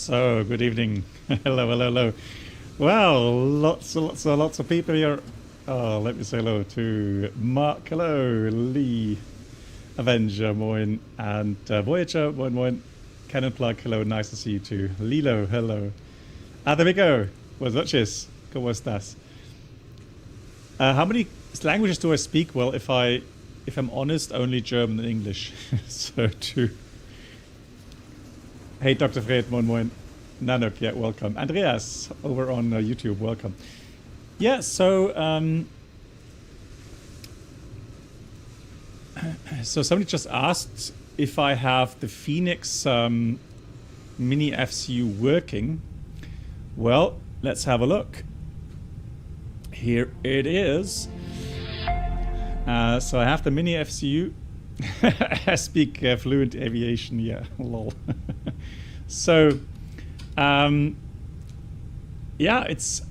So, good evening. Hello, hello, hello. Well, lots of people here. Oh, let me say hello to Mark. Hello, Lee, Avenger, moin, and Voyager, moin, moin. Cannon Plug, hello, nice to see you too. Lilo, hello. There we go. Buenas noches. ¿Cómo estás? How many languages do I speak? Well, if I'm honest, only German and English. So too. Hey, Dr. Fred, moin moin. Nanok, yeah, welcome. Andreas, over on YouTube, welcome. Yeah, so so somebody just asked if I have the FENIX miniFCU working. Well, let's have a look. Here it is. So I have the miniFCU. I speak fluent aviation, yeah, lol. So, yeah, it's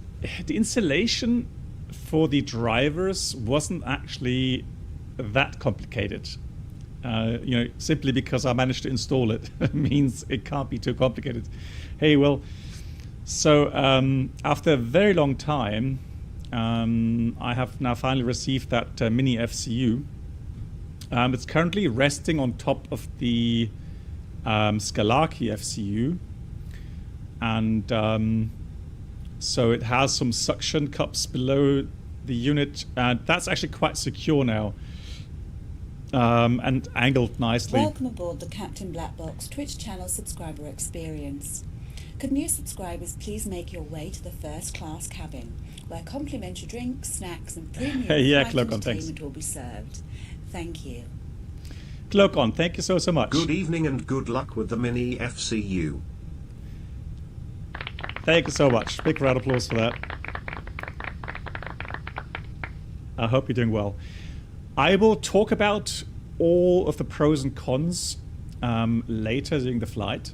the installation for the drivers wasn't actually that complicated. You know, simply because I managed to install it means it can't be too complicated. Hey, well, so after a very long time, I have now finally received that miniFCU. It's currently resting on top of the Scalaki FCU, and so it has some suction cups below the unit, and that's actually quite secure now, and angled nicely. Welcome aboard the Captain Black Box Twitch channel subscriber experience. Could new subscribers please make your way to the first class cabin, where complimentary drinks, snacks and premium entertainment will be served. Thank you. Cloakon, thank you so much. Good evening and good luck with the miniFCU. Thank you so much. Big round of applause for that. I hope you're doing well. I will talk about all of the pros and cons later during the flight.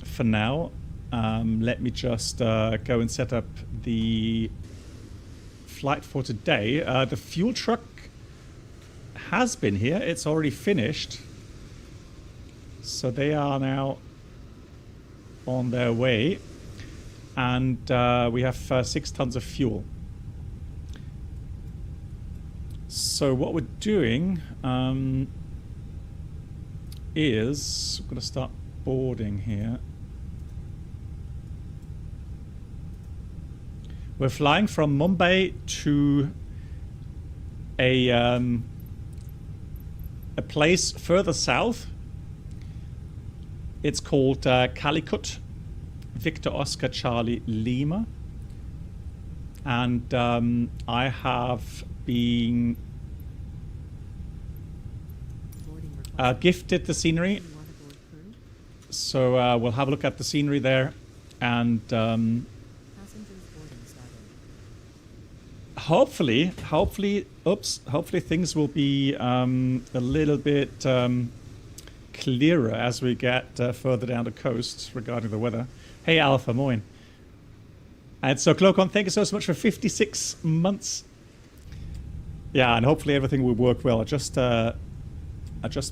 For now, let me just go and set up the flight for today. The fuel truck has been here. It's already finished. So they are now on their way. And we have 6 tons of fuel. So what we're doing is we're going to start boarding here. We're flying from Mumbai to a place further south. It's called Calicut, Victor Oscar Charlie Lima, and I have been gifted the scenery, so we'll have a look at the scenery there, and hopefully things will be a little bit clearer as we get further down the coast regarding the weather. Hey Alpha, moin. And so Clocon, thank you so much for 56 months. Yeah, and hopefully everything will work well. I just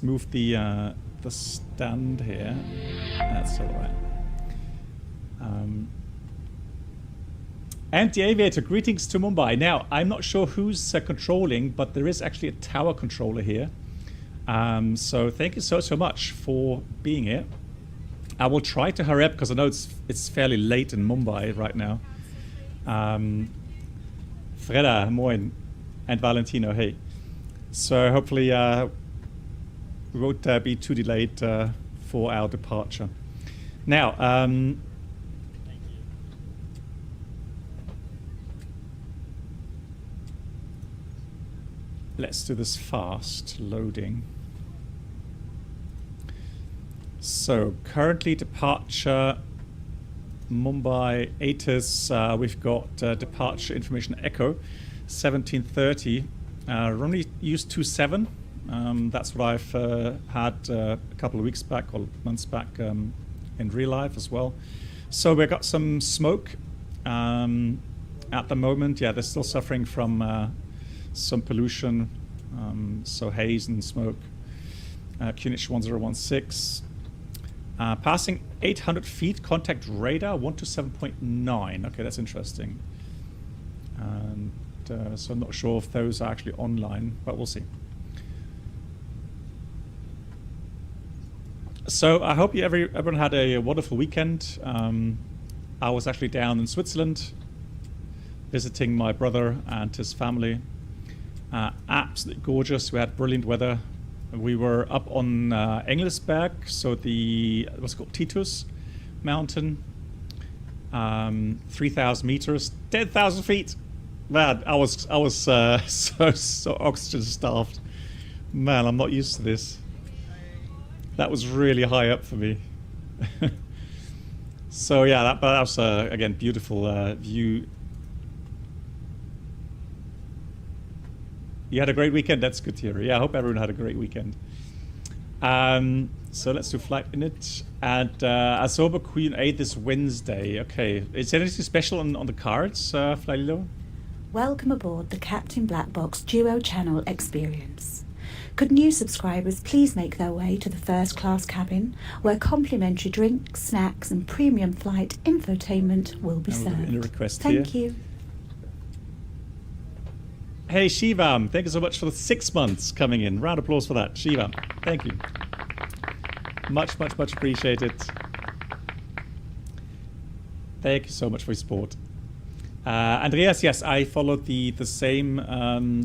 moved the stand here. That's all right. Anti-Aviator, greetings to Mumbai. Now, I'm not sure who's controlling, but there is actually a tower controller here. So thank you so much for being here. I will try to hurry up because I know it's fairly late in Mumbai right now. Freda, moin, and Valentino, hey. So hopefully we won't be too delayed for our departure. Now, let's do this fast, loading. So currently departure Mumbai ATIS, we've got departure information echo 1730. Runway use 27. That's what I've had a couple of weeks back or months back in real life as well. So we've got some smoke at the moment. Yeah, they're still suffering from some pollution, so haze and smoke. QNH 1016. Passing 800 feet, contact radar 127.9. Okay, that's interesting. And so I'm not sure if those are actually online, but we'll see. So I hope everyone had a wonderful weekend. I was actually down in Switzerland visiting my brother and his family. Absolutely gorgeous. We had brilliant weather. We were up on Engelsberg, so the what's it called, Titus mountain, 3,000 meters, 10,000 feet. Man, I was so oxygen starved. Man, I'm not used to this. That was really high up for me. So yeah, that was again beautiful view. You had a great weekend. That's good to hear. Yeah, I hope everyone had a great weekend. So let's do flight minute. And Asoba Q&A this Wednesday. Okay, is there anything special on the cards, Flylilo? Welcome aboard the Captain Black Box Duo Channel experience. Could new subscribers please make their way to the first class cabin, where complimentary drinks, snacks and premium flight infotainment will be served. Thank you. Hey Shivam, thank you so much for the 6 months coming in. Round of applause for that. Shivam, thank you. Much appreciated. Thank you so much for your support. Andreas, yes, I followed the same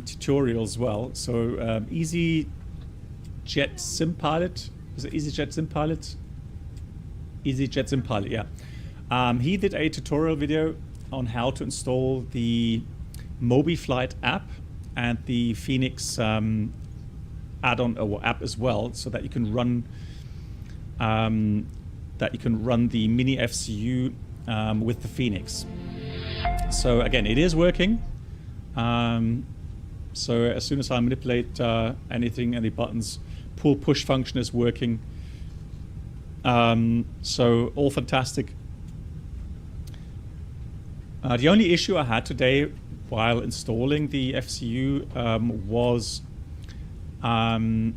tutorial as well. So EasyJet Sim Pilot, is it EasyJet Sim Pilot? EasyJet Sim Pilot, yeah. He did a tutorial video on how to install the MobiFlight app and the FENIX add-on or app as well, so that you can run the miniFCU with the FENIX. So again, it is working. So as soon as I manipulate anything, any buttons, pull push function is working. So all fantastic. The only issue I had today while installing the FCU was the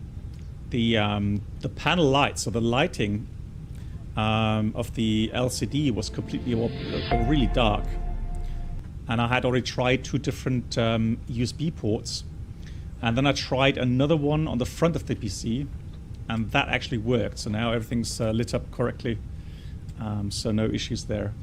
panel light. So the lighting of the LCD was completely really dark. And I had already tried 2 different USB ports. And then I tried another one on the front of the PC, and that actually worked. So now everything's lit up correctly. So no issues there.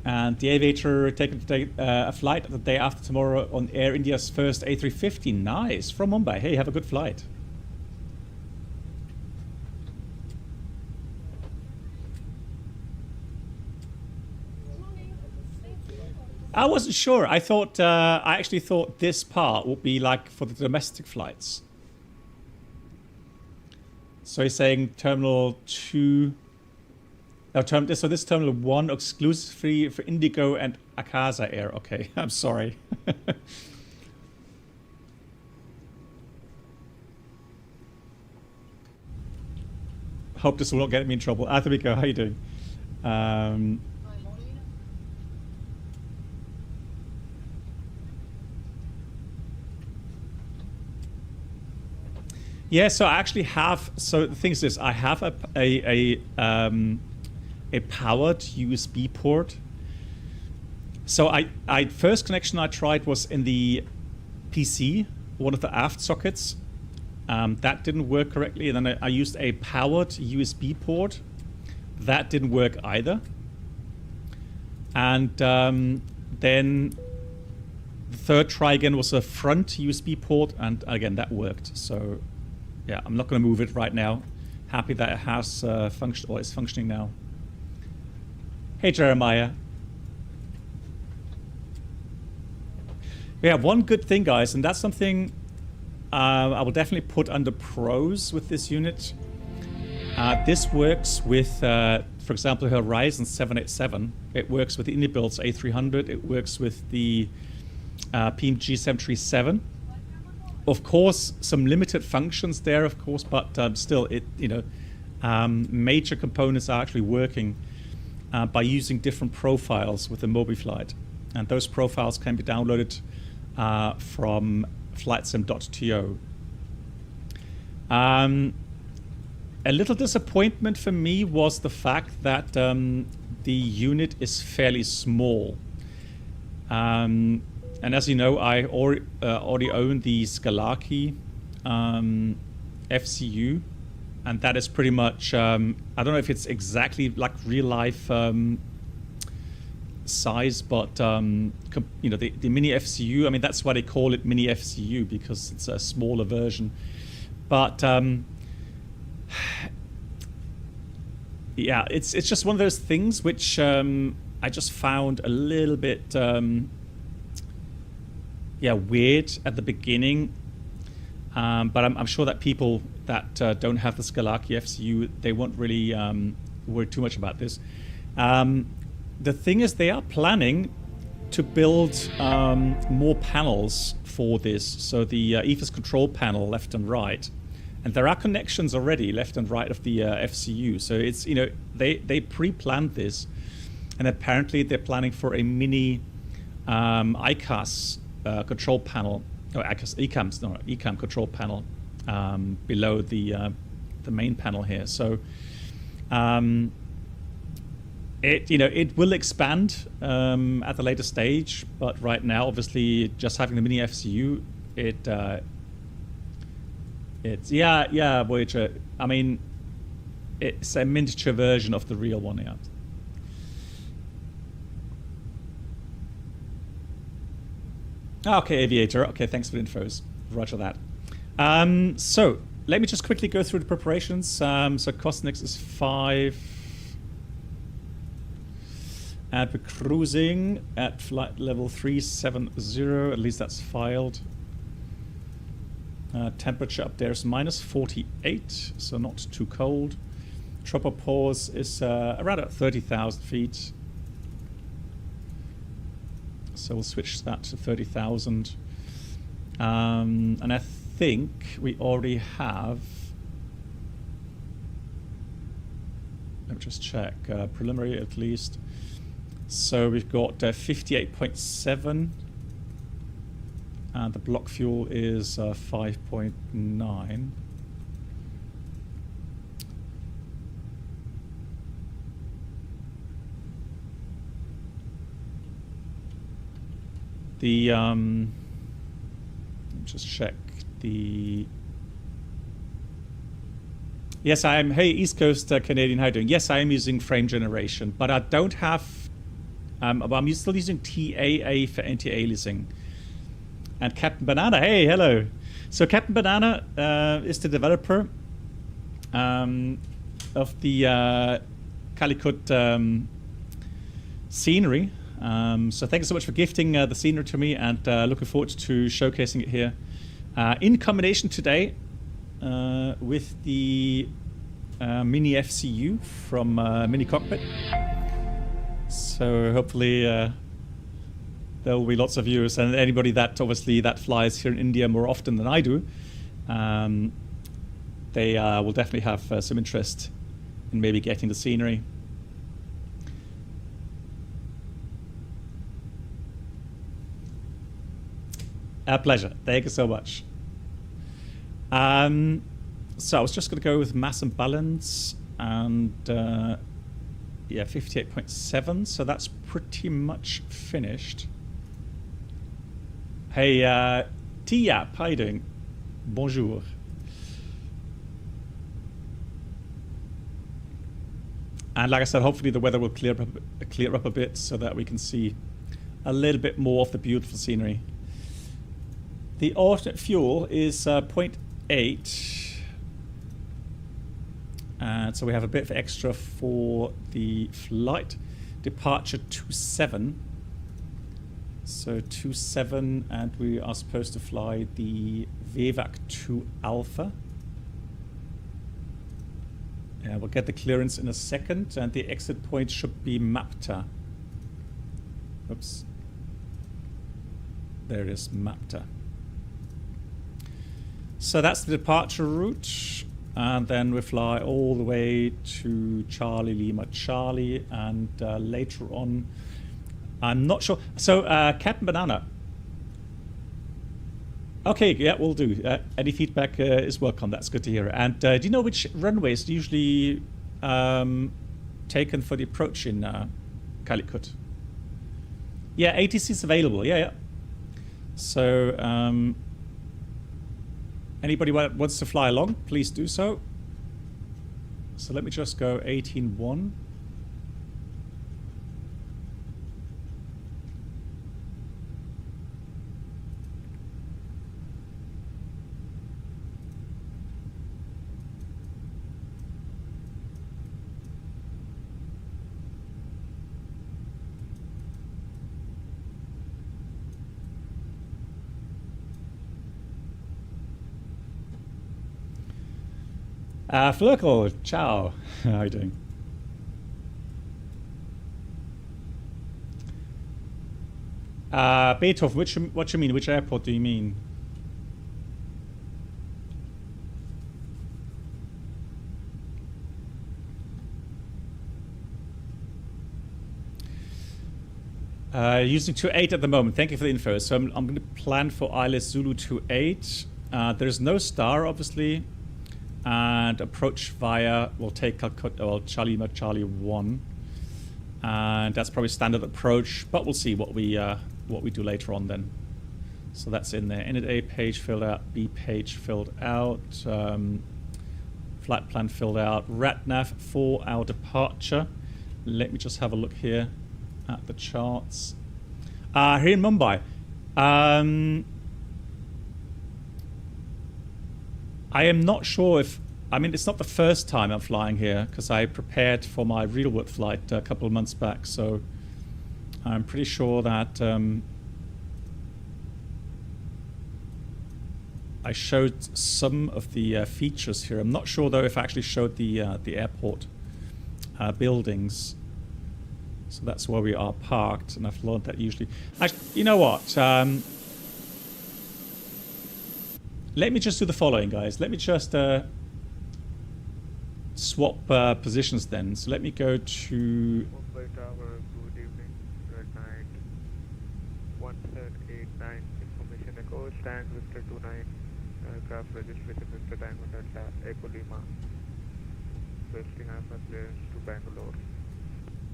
And the aviator taking a flight the day after tomorrow on Air India's first A350. Nice, from Mumbai. Hey, have a good flight. I wasn't sure. I actually thought this part would be like for the domestic flights. So he's saying Terminal 2. No, so this is Terminal 1 exclusively for Indigo and Akasa Air. Okay, I'm sorry. Hope this will not get me in trouble. Athabiko, how are you doing? Yeah, so I actually have. So the thing is this: I have a powered USB port. So I first connection I tried was in the PC, one of the aft sockets. That didn't work correctly, and then I used a powered USB port. That didn't work either. And then the third try again was a front USB port, and again that worked. So yeah, I'm not going to move it right now. Happy that it has functioned or is functioning now. Hey Jeremiah. We have one good thing, guys, and that's something I will definitely put under pros with this unit. This works with, for example, Horizon 787. It works with the Indibuilds A300. It works with the PMG 737. Of course, some limited functions there, of course, but still, major components are actually working by using different profiles with the MobiFlight, and those profiles can be downloaded from flightsim.to. A little disappointment for me was the fact that the unit is fairly small. And as you know, I already own the Scalaki FCU, and that is pretty much, I don't know if it's exactly like real life size, but you know, the miniFCU, I mean, that's why they call it miniFCU, because it's a smaller version. But yeah, it's just one of those things which I just found a little bit yeah, weird at the beginning. But I'm sure that people that don't have the Scalaki FCU, they won't really worry too much about this. The thing is, they are planning to build more panels for this. So the EFIS control panel left and right. And there are connections already left and right of the FCU. So it's, you know, they pre-planned this. And apparently they're planning for a mini ICAS control panel. Oh, ECAM control panel below the main panel here. So it will expand at the later stage, but right now, obviously, just having the mini FCU, it's Voyager. I mean, it's a miniature version of the real one, yeah. Okay, Aviator. Okay, thanks for the infos. Roger that. So let me just quickly go through the preparations. So Cosnix is 5. And we're cruising at flight level 370. At least that's filed. Temperature up there is -48, so not too cold. Tropopause is around at 30,000 feet. So we'll switch that to 30,000. And I think we already have, let me just check, preliminary at least. So we've got 58.7. And the block fuel is 5.9. The let me just check the. Yes, I am. Hey, East Coast Canadian, how are you doing? Yes, I am using frame generation, but I don't have. I'm still using TAA for anti-aliasing. And Captain Banana, hey, hello. So Captain Banana is the developer of the Calicut scenery. So thank you so much for gifting the scenery to me, and looking forward to showcasing it here in combination today with the mini FCU from Mini Cockpit. So hopefully there will be lots of viewers, and anybody that obviously that flies here in India more often than I do, they will definitely have some interest in maybe getting the scenery. A pleasure. Thank you so much. So I was just going to go with mass and balance, and yeah, 58.7. So that's pretty much finished. Hey, T-Yap, how you doing? Bonjour. And like I said, hopefully the weather will clear up a bit so that we can see a little bit more of the beautiful scenery. The alternate fuel is 0.8. And so we have a bit of extra for the flight. Departure 27. So 27, and we are supposed to fly the VABB Alpha. We'll get the clearance in a second, and the exit point should be Mapta. Oops. There it is, Mapta. So that's the departure route, and then we fly all the way to Charlie Lima Charlie, and later on, I'm not sure. So Captain Banana, Okay, yeah, we'll do. Any feedback is welcome. That's good to hear. And do you know which runways are usually taken for the approach in Calicut? Yeah, ATC is available. Yeah, yeah. So, anybody wants to fly along, please do so. So let me just go 18.1. Flurkle, ciao. How are you doing? Beethoven, what you mean? Which airport do you mean? Using 28 at the moment. Thank you for the info. So I'm going to plan for ILS Zulu 28. There's no star, obviously. And approach via, we'll take Calcutta, well, Charlie 1, and that's probably standard approach, but we'll see what we do later on then. So that's in there. Init A page filled out, B page filled out, flight plan filled out, RatNav for our departure. Let me just have a look here at the charts. Here in Mumbai. I am not sure if, I mean, it's not the first time I'm flying here because I prepared for my real-world flight a couple of months back. So I'm pretty sure that I showed some of the features here. I'm not sure though if I actually showed the airport buildings. So that's where we are parked, and I've learned that usually. Actually, you know what? Let me just do the following, guys. Let me just swap positions then. So let me go to... Mumbai Tower, good evening, red night, 1789, information echo, stand Victor 29, aircraft registration Victor Diamond Delta, Echo Lima, requesting IFR clearance to Bangalore.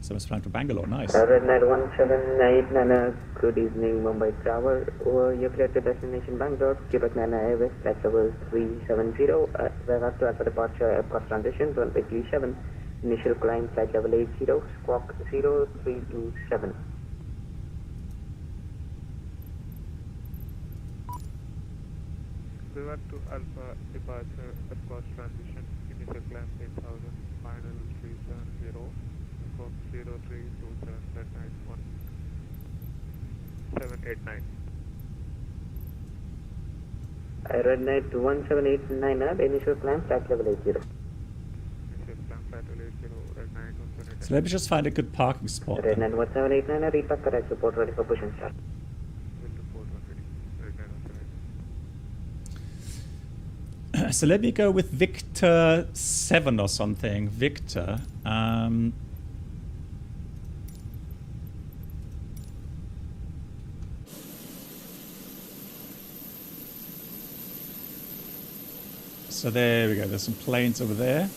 So it's flying to Bangalore, nice. Red Night 1789, good evening, Mumbai Tower. You're clear to destination Bangalore, Quebec Nana Airways, flight level 370. We're to Alpha departure, aircraft transition, runway 37. Initial climb, flight level 80, squawk 0327. We're to Alpha departure, aircraft transition, initial climb 8000, final 370. 0327, red night 1789. Red Night 1789, initial climb, flight level 80. Initial climb, flight level 80, red night 1789. So let me just find a good parking spot. Red Night 1789, repack correct, report ready for push and start. Will report already, red night 1789. So let me go with Victor 7 or something. Victor. So there we go. There's some planes over there.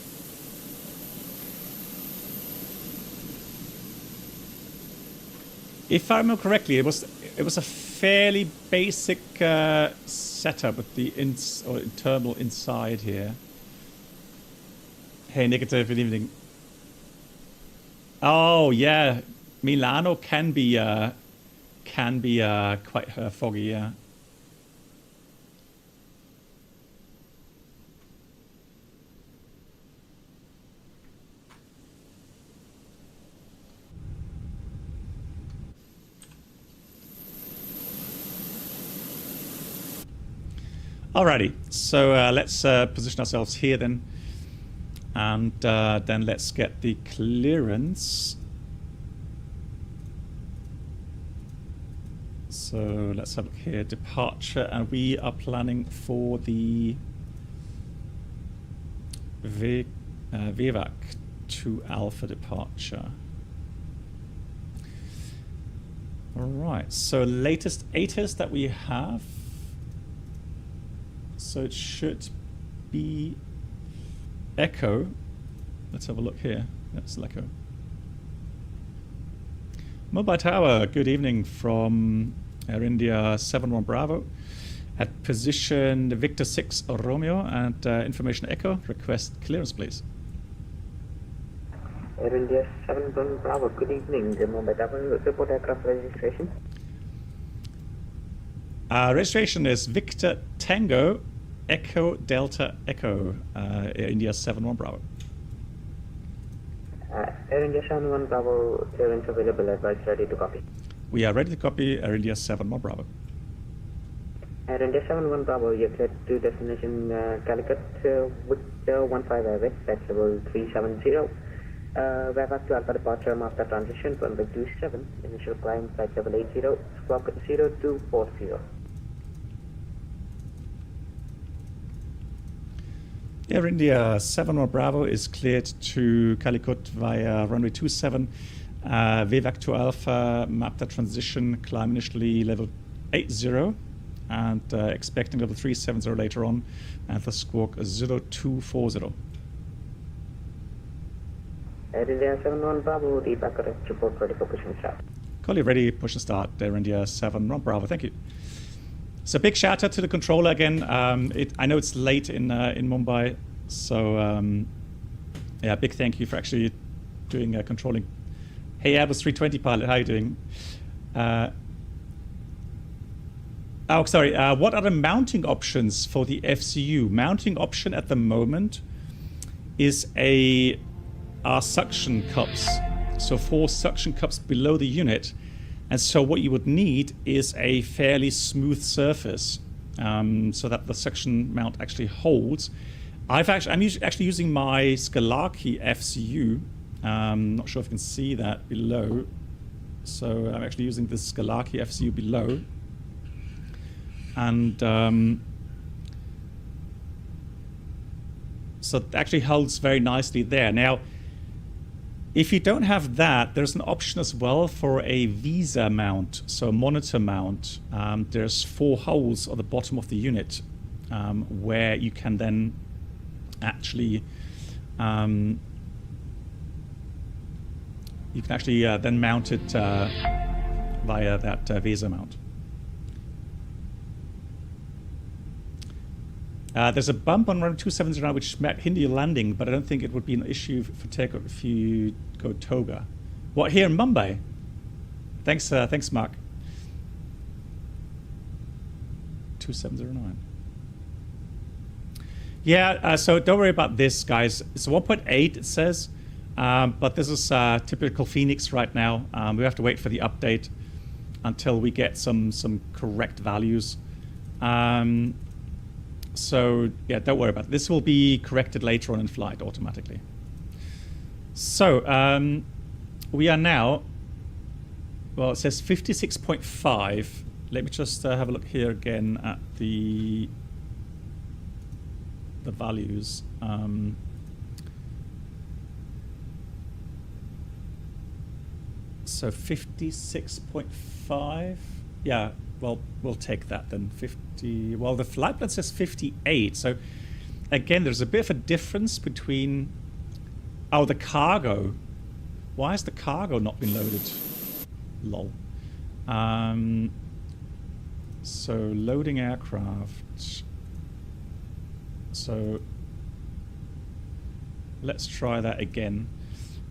If I remember correctly, it was a fairly basic setup with the internal inside here. Hey, negative. Good evening. Oh yeah, Milano can be quite foggy. Yeah. Alrighty, so let's position ourselves here then, and then let's get the clearance. So let's have a look here, departure, and we are planning for the VABB to Alpha departure. Alright, so latest ATIS that we have So it should be Echo. Let's have a look here. That's Echo. Mumbai Tower, good evening from Air India 71 Bravo. At position Victor 6 Romeo and information Echo. Request clearance, please. Air India 71 Bravo, good evening. The Mumbai Tower, report aircraft registration. Registration is Victor Tango Echo Delta Echo, Air India 71 Bravo. Air India 71 Bravo, clearance available, advice ready to copy. We are ready to copy Air India 71 Bravo. Air India 71 Bravo, you're cleared to destination Calicut with 15 Airways, flight level 370. VABB to Alpha departure, master transition, runway 27, initial climb, flight level 80, squawk 0240. Air India 71 Bravo is cleared to Calicut via runway 27, VABB to Alpha, mapped at transition, climb initially level 80, and expecting level 370 later on, and the squawk 0240. Air India 71 Bravo, the back correct report ready for push and start. Call ready, push and start, Air India 71 Bravo, thank you. So big shout out to the controller again. I know it's late in Mumbai, so yeah, big thank you for actually doing controlling. Hey Airbus 320 pilot, how are you doing? Oh, sorry. What are the mounting options for the FCU? Mounting option at the moment is are suction cups. So 4 suction cups below the unit. And so what you would need is a fairly smooth surface so that the suction mount actually holds. I'm actually using my Calicut FCU. Not sure if you can see that below. So I'm actually using this Calicut FCU below. And so it actually holds very nicely there. Now, if you don't have that, there's an option as well for a visa mount, so a monitor mount. There's 4 holes on the bottom of the unit where you can then actually then mount it via that visa mount. There's a bump on runway 270 now which might hinder your landing, but I don't think it would be an issue for takeoff if you go Toga. What, here in Mumbai? Thanks, thanks, Mark. 2709. Yeah, so don't worry about this, guys. It's 1.8, it says, but this is typical FENIX right now. We have to wait for the update until we get some correct values. So yeah, don't worry about it. This will be corrected later on in flight automatically. So we are now, well, it says 56.5. Let me just have a look here again at the values. So 56.5. Yeah. Well, we'll take that then. 50. Well, the flight plan says 58. So, again, there's a bit of a difference between. Oh, the cargo. Why has the cargo not been loaded? Lol. So, loading aircraft. So, let's try that again.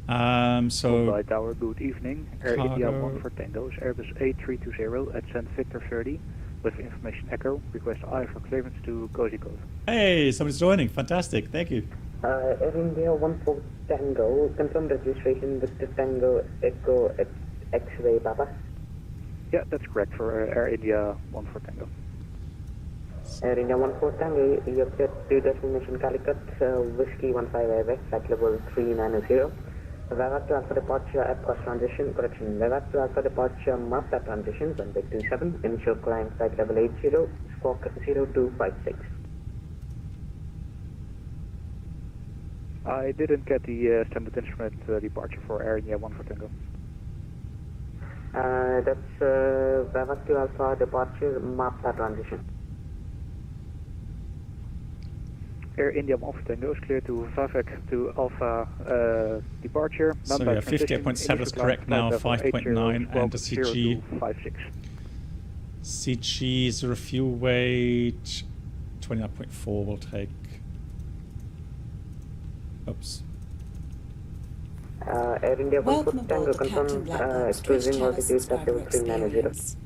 Mumbai Tower, good evening. Air India 1 for Tango, Airbus A320 at St. Victor 30 with information Echo. Request I for clearance to Cozy Cove. Hey, somebody's joining. Fantastic. Thank you. Air India 1 for Tango, confirm registration with the Tango Echo at X-ray Baba. Yeah, that's correct for Air India 1 for Tango. Air India 1 for Tango, you have cleared to destination Calicut, Whiskey 15 Airways, flight level 390. VABB to Alpha departure at cross transition, correction. VABB to Alpha departure, mapped at transition, runway 27, initial climb, flight level 80, squawk 0256. I didn't get the standard instrument departure for Air India 1 for Tango. That's VABB to Alpha departure, mapped at transition. Air India 1 for Tango is clear to VABB to Alpha departure. So yeah, 58.7 is correct now, 5.9, and the CG. CG is refuel weight 29.4 will take. Oops. Air India 1 for Welcome Tango, aboard the Captain confirm Black Box Twitch cruising channel altitude subscriber touchdown 390. experience.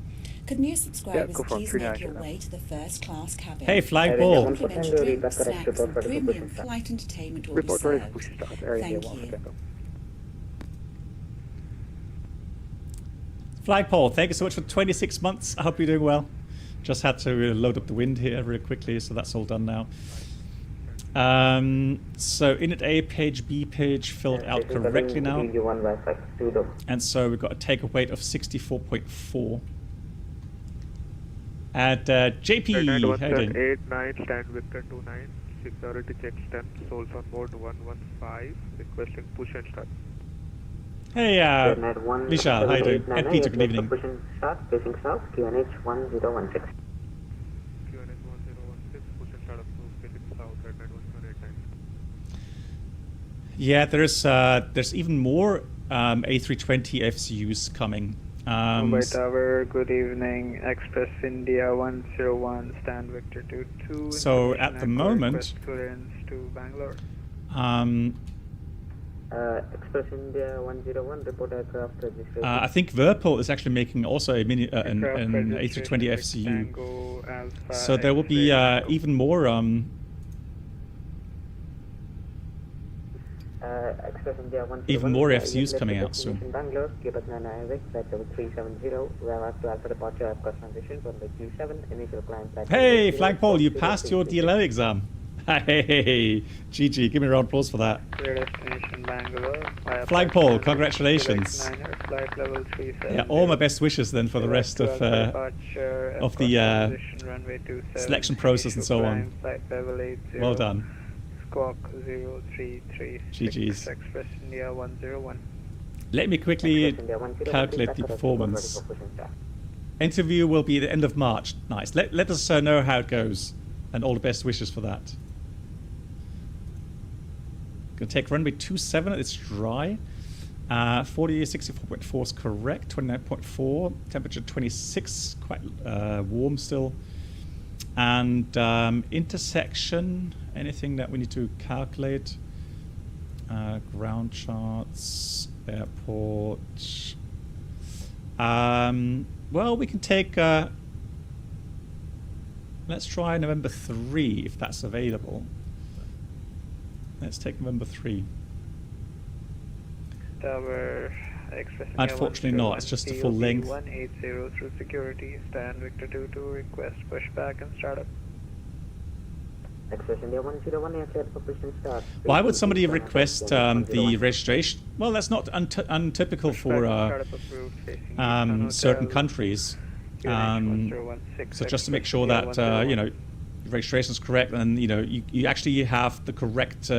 Could new subscribers confirm please make 390 your now. way to the first class cabin? Hey, Flying Air India Ball. 1 for Complimentary Tango, read drinks, back correct snacks report and for the premium push start. flight entertainment will Report be ready for served. push start. Air India Thank 1 for you. Tango. Flagpole, thank you so much for 26 months. I hope you're doing well. Just had to load up the wind here really quickly, so that's all done now. So init A page, B page filled out correctly now. And so we've got a takeoff weight of 64.4. And JP, how you doing? 89, stand Victor 29, security check stamp, souls on board 115, requesting push and start. Hey, Lisha, how you doing? And Peter, good evening. Push and start, facing south, QNH 1016. QNH 1016, push and start up to facing south, red 9189. Yeah, there's even more A320 FCUs coming. Mumbai Tower, good evening. Express India 101, stand Victor 22. So at the moment, clearance to Bangalore. Express India 101, report aircraft registration. I think Verpil is actually making also a an A320 FCU. So there will be even more Express India 101, even more FCUs coming out soon. Bangalore, Quebec 9 Airways, flight level 370, VABB to Alpha departure, aircraft transition, runway 27, initial climb. Hey, Flagpole, you passed your DLO exam. Hey, GG, give me a round of applause for that. Clear destination Bangalore. Flagpole, congratulations. Flight level 370. Yeah, all my best wishes then for the rest of the selection process and so on. Flight level 80. Well done. Squawk 033. GG's. Express India 101. Let me quickly calculate the performance. Interview will be at the end of March. Nice. Let us know how it goes, and all the best wishes for that. Gonna take runway 27. It's dry. 64.4 is correct. 29.4. Temperature 26. Quite warm still. And intersection. Anything that we need to calculate? Ground charts. Airport. Well, we can take. Let's try November 3 if that's available. Let's take November 3. Tower Express. Unfortunately not, it's just the full length. 180 through security, stand Victor 22, request pushback and startup. Express India 101, aircraft for push and start. Why would somebody request the registration? Well, that's not untypical for certain countries. So just to make sure that you know, registration is correct, and you know you actually have the correct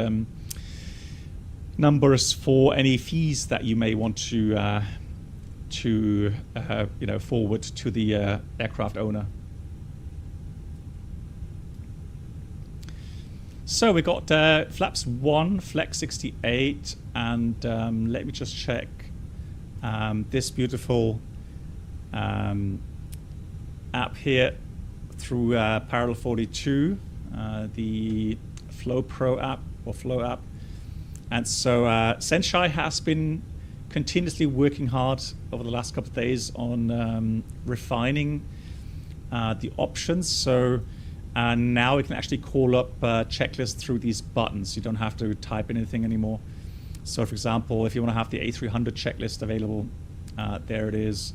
numbers for any fees that you may want to you know, forward to the aircraft owner. So we got flaps 1, flex 68, and let me just check this beautiful app here through Parallel 42, the Flow Pro app or Flow app. And so Senshai has been continuously working hard over the last couple of days on refining the options. So now we can actually call up checklists through these buttons. You don't have to type in anything anymore. So for example, if you want to have the A300 checklist available, there it is.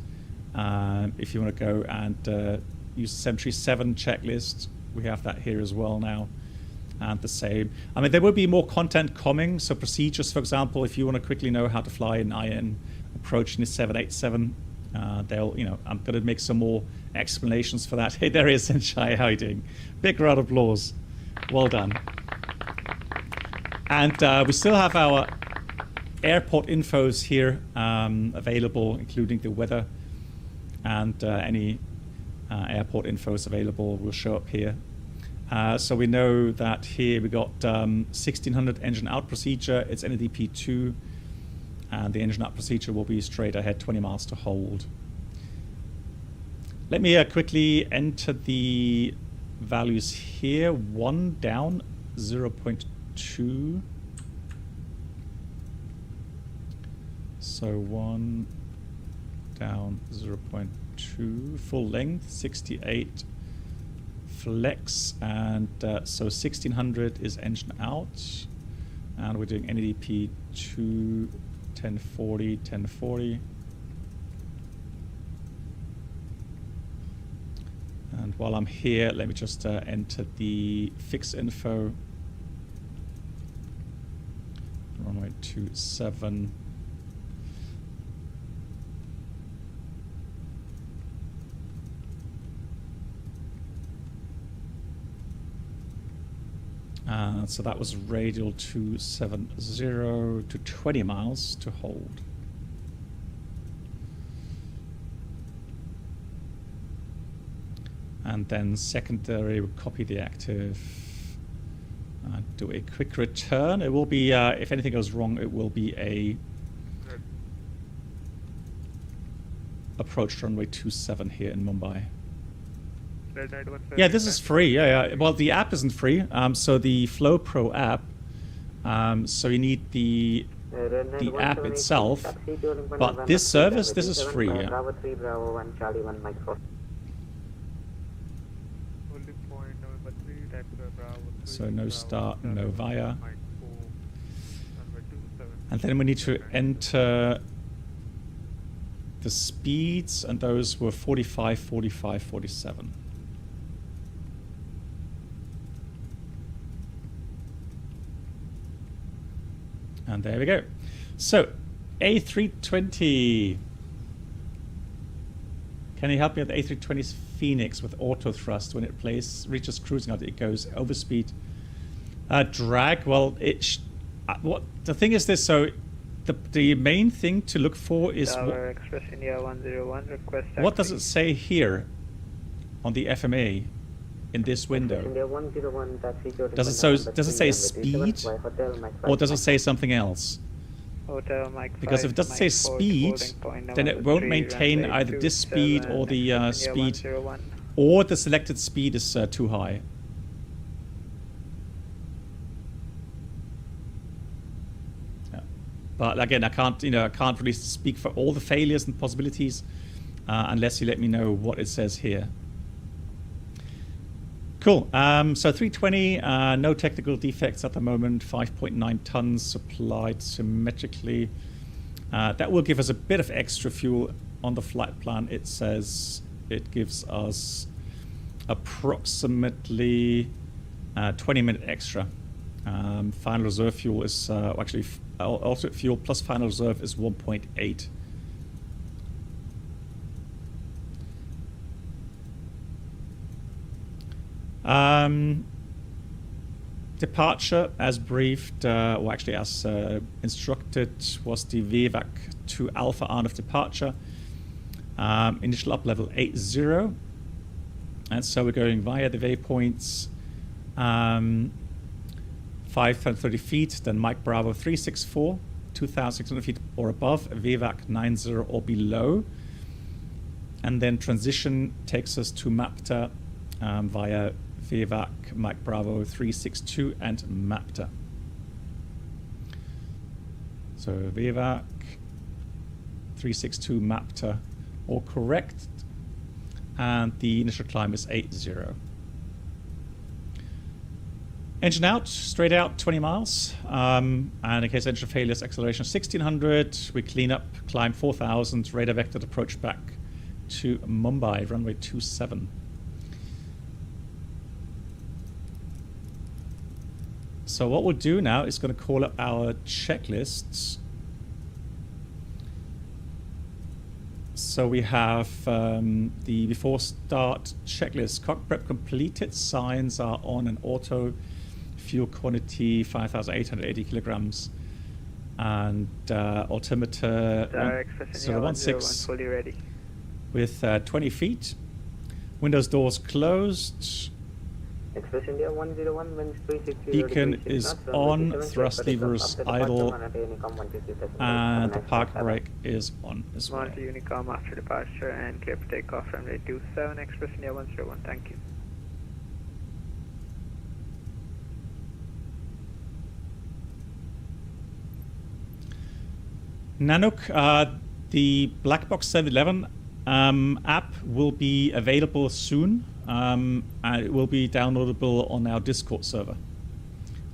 If you want to go and use the 737 checklist, we have that here as well now. And the same. I mean, there will be more content coming. So procedures, for example, if you want to quickly know how to fly an IN approach in the 787, they'll, you know, I'm going to make some more explanations for that. Hey, there he is, Senshai. How are you doing? Big round of applause. Well done. And we still have our airport infos here available, including the weather, and any airport infos available will show up here. So we know that here we got 1600 engine out procedure. It's NADP 2, and the engine out procedure will be straight ahead, 20 miles to hold. Let me quickly enter the values here. 1 down, 0.2. So 1 down, 0.2. Full length, 68. Flex, and so 1600 is engine out, and we're doing NADP 2, 1040, 1040. And while I'm here, let me just enter the fix info. Runway 27. So that was radial 270 to 20 miles to hold. And then secondary, we'll copy the active, do a quick return. It will be, if anything goes wrong, it will be a approach runway 27 here in Mumbai. Yeah, this is free. Yeah. Well, the app isn't free. So the Flow Pro app. So you need the app itself. But this service, this is free. Yeah. Bravo 3, Bravo 1, Charlie 1, Mike 4. So no start, no via. And then we need to enter the speeds, and those were 45, 45, 47. And there we go. So, A320. Can you help me with the A320's FENIX with auto thrust? When it reaches cruising out, it goes overspeed. Drag, well, what the thing is this, so the main thing to look for is Express India 101, request what does it say here on the FMA in this window? India 101, taxi to Does it say speed, or does it say something else? Hotel, Mike 5, Because if it doesn't say speed, then it won't maintain either this speed or the speed, or the selected speed is too high. Yeah. But again, I can't really speak for all the failures and possibilities unless you let me know what it says here. Cool. So 320, no technical defects at the moment. 5.9 tons supplied symmetrically. That will give us a bit of extra fuel on the flight plan. It says it gives us approximately 20 minutes extra. Final reserve fuel is actually alternate fuel plus final reserve is 1.8. Departure, as briefed, or actually as instructed, was the VABB to Alpha on of departure. Initial up level 80. And so we're going via the waypoints 530 feet, then Mike Bravo 364, 2,600 feet or above, VABB 90 or below. And then transition takes us to MAPTA via VABB, Mike Bravo 362 and MAPTA. So VABB 362 MAPTA, all correct. And the initial climb is 80. Engine out, straight out 20 miles. And in case engine failures, acceleration 1600. We clean up, climb 4000, radar vectored approach back to Mumbai, runway 27. So what we'll do now is going to call up our checklists. So we have the before start checklist. Cock prep completed. Signs are on and auto. Fuel quantity 5,880 kilograms. And altimeter 016 fully ready. with 20 feet. Windows, doors closed. Express India 101, winds 360 Beacon degrees, is knots, on, runway 27, thrust clear for levers takeoff after idle, departure, Unicom 123.8. and the Have a park nice flight. brake is on as well. Monty Unicom after departure and clear for takeoff, runway 27, Express India 101, thank you. Nanook, the Black Box 711 app will be available soon, and it will be downloadable on our Discord server.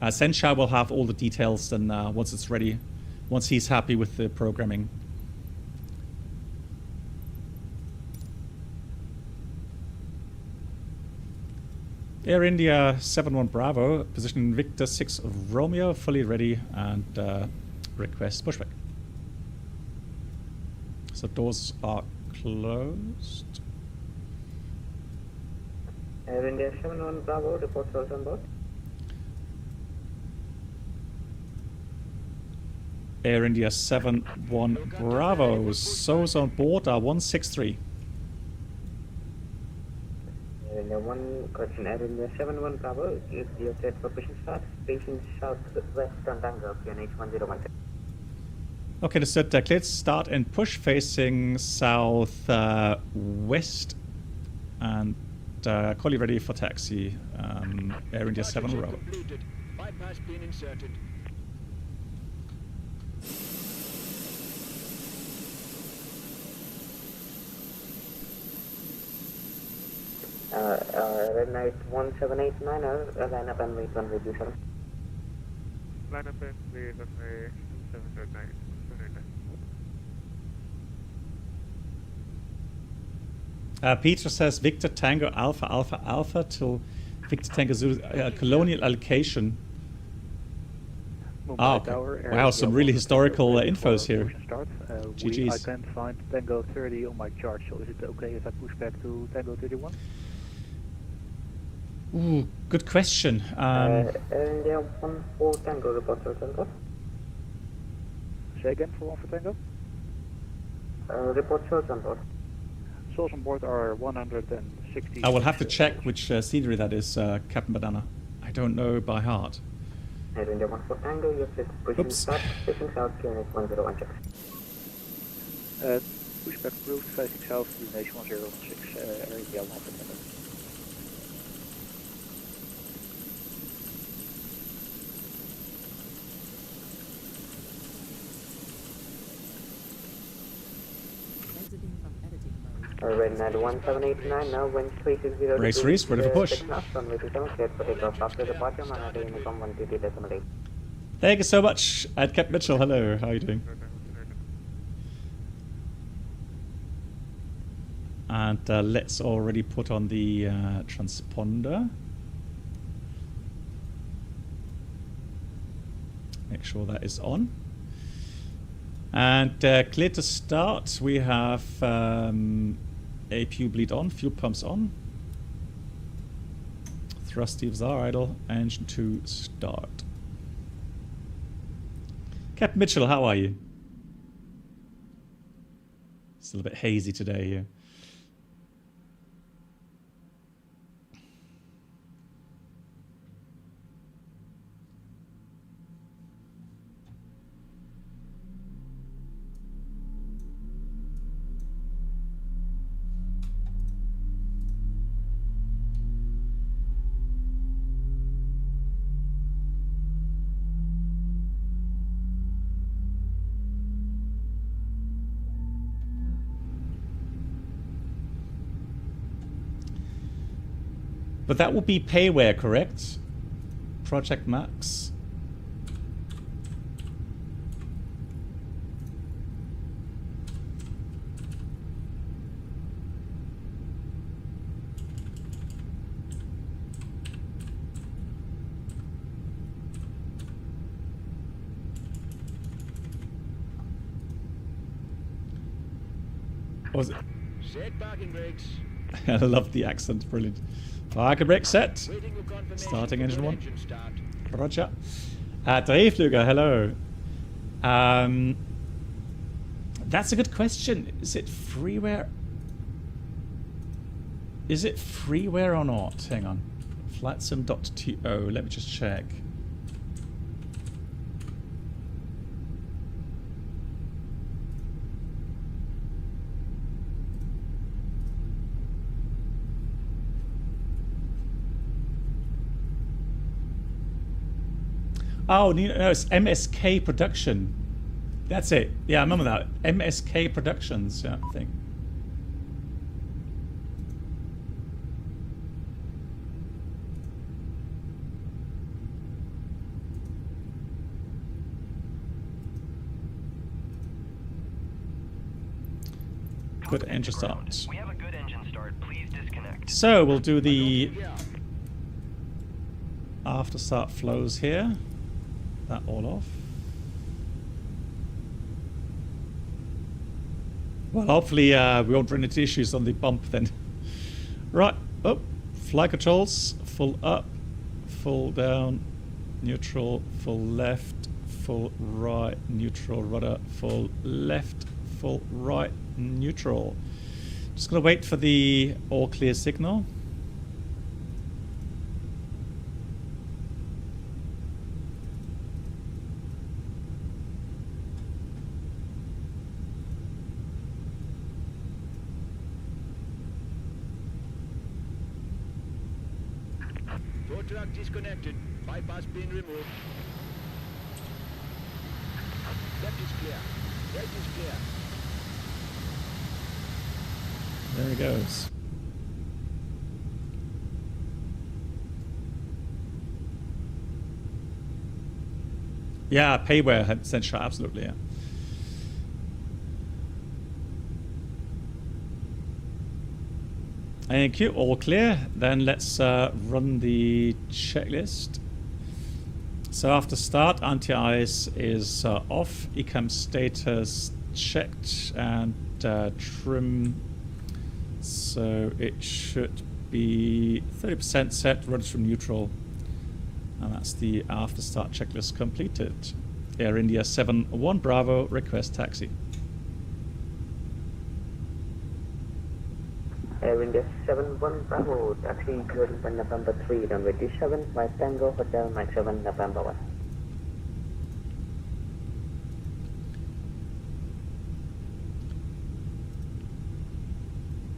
Senshai will have all the details then once it's ready, once he's happy with the programming. Air India 71 Bravo, position Victor 6 Romeo, fully ready, and request pushback. So doors are closed. Air India 71 Bravo, report source on board. Air India 71 Bravo, SOS on board are 163. Air India 1, correction, Air India 71 Bravo, is your set for pushing start, facing southwest on Tango, QNH 1016. Okay, the set cleared, start and push facing south west, and collie ready for taxi. Air India 7 Bravo. Bypass being inserted. Red Knight 1789er, line up and wait runway 27. Line up and wait runway 2709. Peter says Victor Tango Alpha Alpha Alpha till Victor Tango Zulu colonial allocation. Mumbai Okay. Tower, Wow, some really historical infos here. Start. I GG's. can't find Tango 30 on my chart, so is it okay if I push back to Tango 31? Ooh, good question. Air India 14 Tango, report source on board. Say again for 1 for Tango? Report source on board. Souls on board are 160. I will have to check which scenery that is, Captain Banana. I don't know by heart. Air India 14 Tango, your set pushing Oops. start, facing south, QNH 1016. Pushback approved, facing south, Nation 106, Air India 1 for Tango. Red Knight 1789 now, winds 360 Race degrees, ready for push. runway 27, cleared for takeoff after departure, Manhattan Unicom 123.8. Thank you so much, Captain Mitchell. Hello, how are you doing? And let's already put on the transponder. Make sure that is on. And clear to start. We have APU bleed on, fuel pumps on. Thrust levers are idle. Engine 2 start. Captain Mitchell, how are you? Still a bit hazy today here. But that will be payware, correct? Project Max. What was it? Set parking brakes. I love the accent, brilliant. Parking brake set. Waiting for confirmation Starting for engine your 1. engine start. Roger. Drehflüger, hello. That's a good question. Is it freeware? Is it freeware or not? Hang on. Flightsim.to. Let me just check. Oh, no, it's MSK Production. That's it. Yeah, I remember that. MSK Productions, yeah, I think. Good engine start. We have a good engine start. Please disconnect. So we'll do the after start flows here. That all off. Well, hopefully we won't run into issues on the bump then. Right, up, flight controls, full up, full down, neutral, full left, full right, neutral, rudder, full left, full right, neutral. Just gonna wait for the all clear signal. Door track disconnected. Bypass being removed. Left is clear. Right is clear. There he goes. Yeah, payware had sent shot, absolutely, yeah. Thank you, all clear. Then let's run the checklist. So after start, anti-ice is off, ecam status checked, and trim. So it should be 30% set, rudders from neutral. And that's the after start checklist completed. Air India 71 Bravo, request taxi. Air India 71 Bravo, taxi loading for November 3, runway 27, Mike Tango, Hotel, Mike 7, November 1.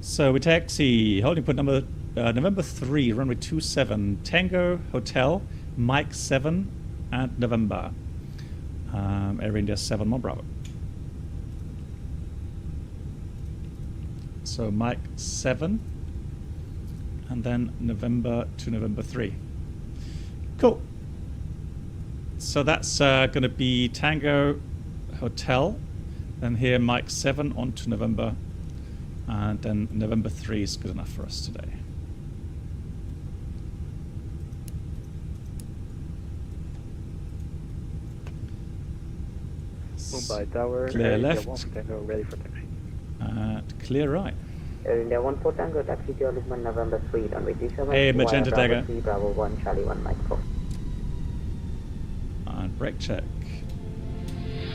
So we taxi, holding point number November 3, runway 27, Tango, Hotel, Mike 7, and November. Air India 71 Bravo. So Mike 7, and then November to November 3. Cool. So that's going to be Tango, Hotel, then here Mike 7 on to November, and then November 3 is good enough for us today. Mumbai Tower, Clear left. 1 for Tango, ready for taxi. Clear right. Air India 1 for Tango, taxi to Lisbon, November 3, runway 27. Hey, Magenta Bravo Dagger. 3, Bravo 1, Charlie 1, Mike 4. And brake check.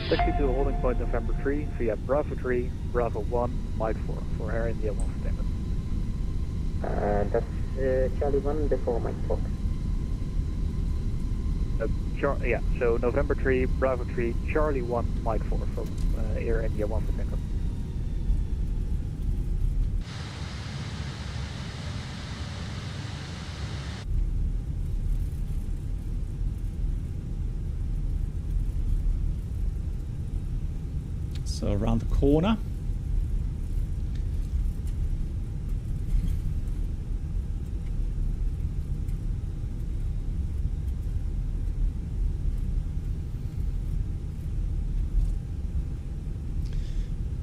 Taxi to holding point November 3 via Bravo 3, Bravo 1, Mike 4 for Air India 1 for Tango. That's Charlie 1 before Mike 4. Yeah, so November 3, Bravo 3, Charlie 1, Mike 4 from Air India 1 for Tango. So around the corner.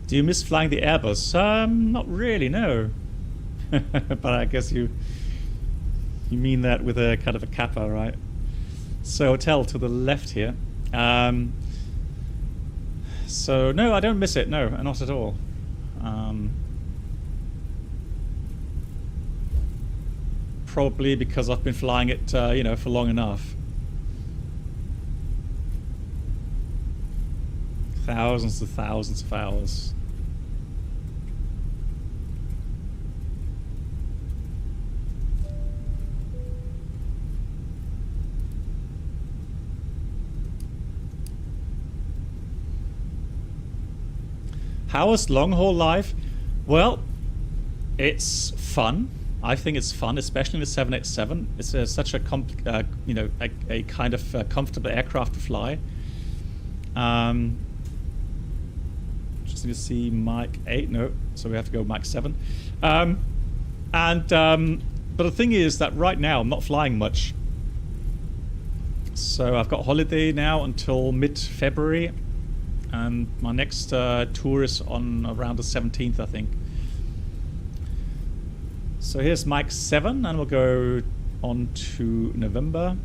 Do you miss flying the Airbus? Not really, no. But I guess you mean that with a kind of a kappa, right? So hotel to the left here. So no, I don't miss it. No, not at all. Probably because I've been flying it, you know, for long enough. Thousands of hours. How is long haul life? Well, it's fun. I think it's fun, especially in the 787. It's such a kind of comfortable aircraft to fly. Just need to see Mike 8. No, so we have to go Mike 7. But the thing is that right now I'm not flying much. So I've got holiday now until mid-February, and my next tour is on around the 17th, I think. So here's Mike 7, and we'll go on to November.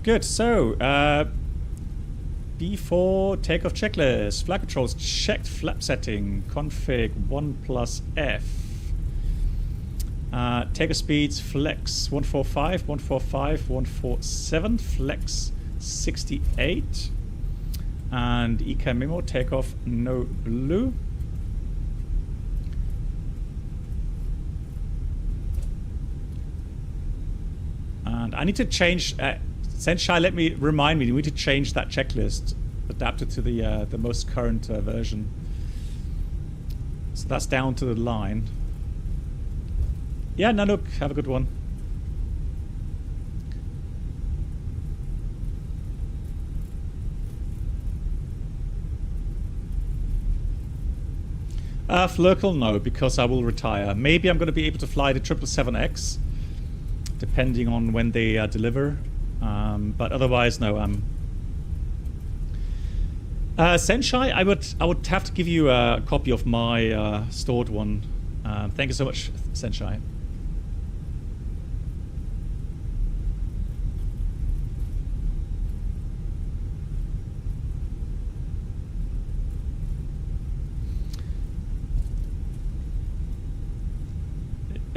Good, so B4 takeoff checklist, flight controls checked, flap setting, config 1+F. Takeoff speeds, flex 145, 145, 147, flex 68. And ECA memo, takeoff no blue. And I need to change, Senshai, remind me, we need to change that checklist, adapt it to the most current version. So that's down to the line. Yeah, Nanook, have a good one. Flurkle, no, because I will retire. Maybe I'm going to be able to fly the 777X, depending on when they deliver. But otherwise, no. Senshai, I would have to give you a copy of my stored one. Thank you so much, Senshai.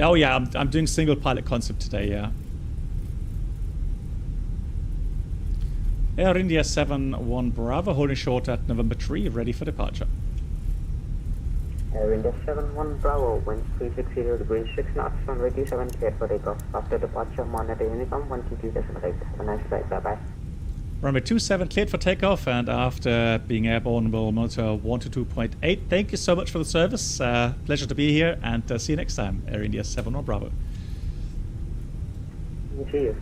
Oh yeah, I'm doing single pilot concept today, yeah. Air India 7-1 Bravo, holding short at November 3, ready for departure. Air India 7-1 Bravo, winds 360 degrees 6 knots, runway 27 cleared for takeoff. After departure, monitor uniform 122.8. Have a nice flight, bye-bye. Runway 27 cleared for takeoff, and after being airborne, we'll monitor 122.8. Thank you so much for the service. Pleasure to be here, and see you next time. Air India 7-1 Bravo. See you.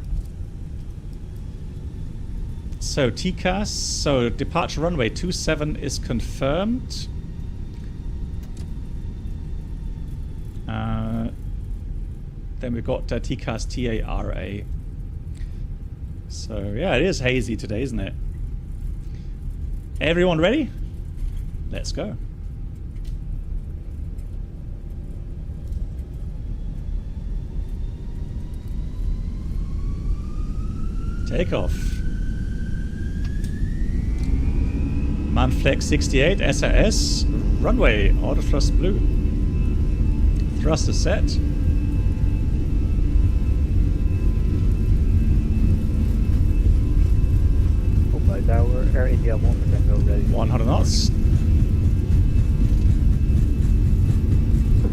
So TCAS, so departure runway 27 is confirmed. Then we've got TCAS TARA. So yeah, it is hazy today, isn't it? Everyone ready? Let's go. Takeoff. Manflex 68 SAS. Runway. Auto thrust blue. Thrust is set. Mumbai Tower, Air India 1 Tango ready. 100 knots.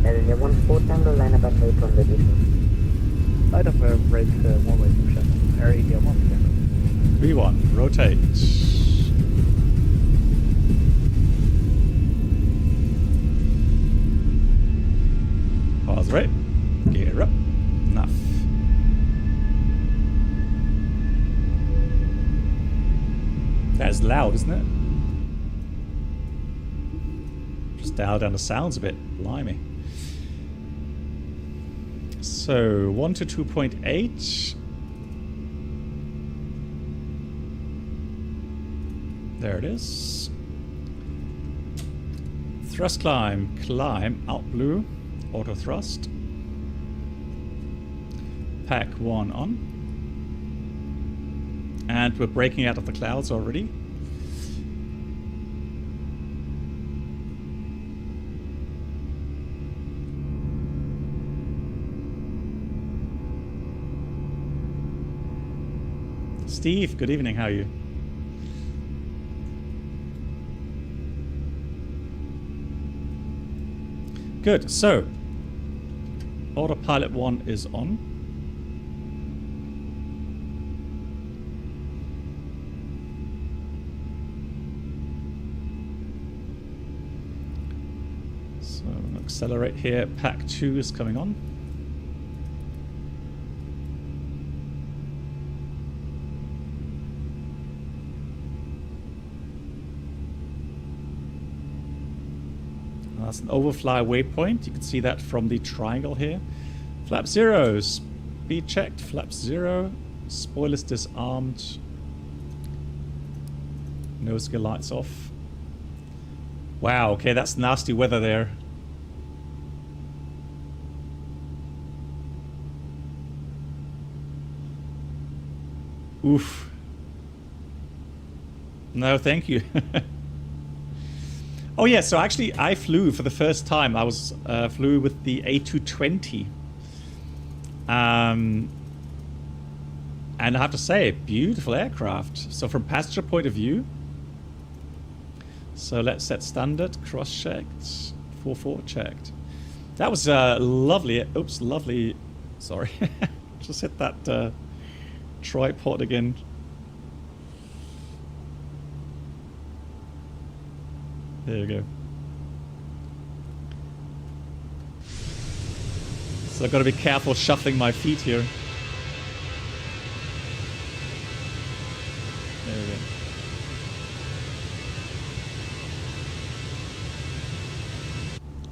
Air India 1-4 Tango, line up at rate 1 reducing. Line up at rate 1 Air India 1 Tango. V1, rotate. Pause right. Gear up. Enough. That's loud, isn't it? Just dial down the sounds a bit. Blimey. So 1 to 2.8. There it is. Thrust climb. Climb. Out blue. Auto thrust. Pack 1 on. And we're breaking out of the clouds already. Steve, good evening, how are you? Good, so Autopilot 1 is on. So accelerate here. Pack 2 is coming on. That's an overfly waypoint. You can see that from the triangle here. Flap 0, speed checked. Flap 0, spoilers disarmed. Nose gear lights off. Wow, okay, that's nasty weather there. Oof. No, thank you. Oh yeah, so actually I flew for the first time. I was flew with the A320. And I have to say, beautiful aircraft. So from passenger point of view. So let's set standard, cross-checked, 4-4 checked. That was lovely. Oops, lovely. Sorry. Just hit that tripod again. There you go. So I've got to be careful shuffling my feet here. There we go.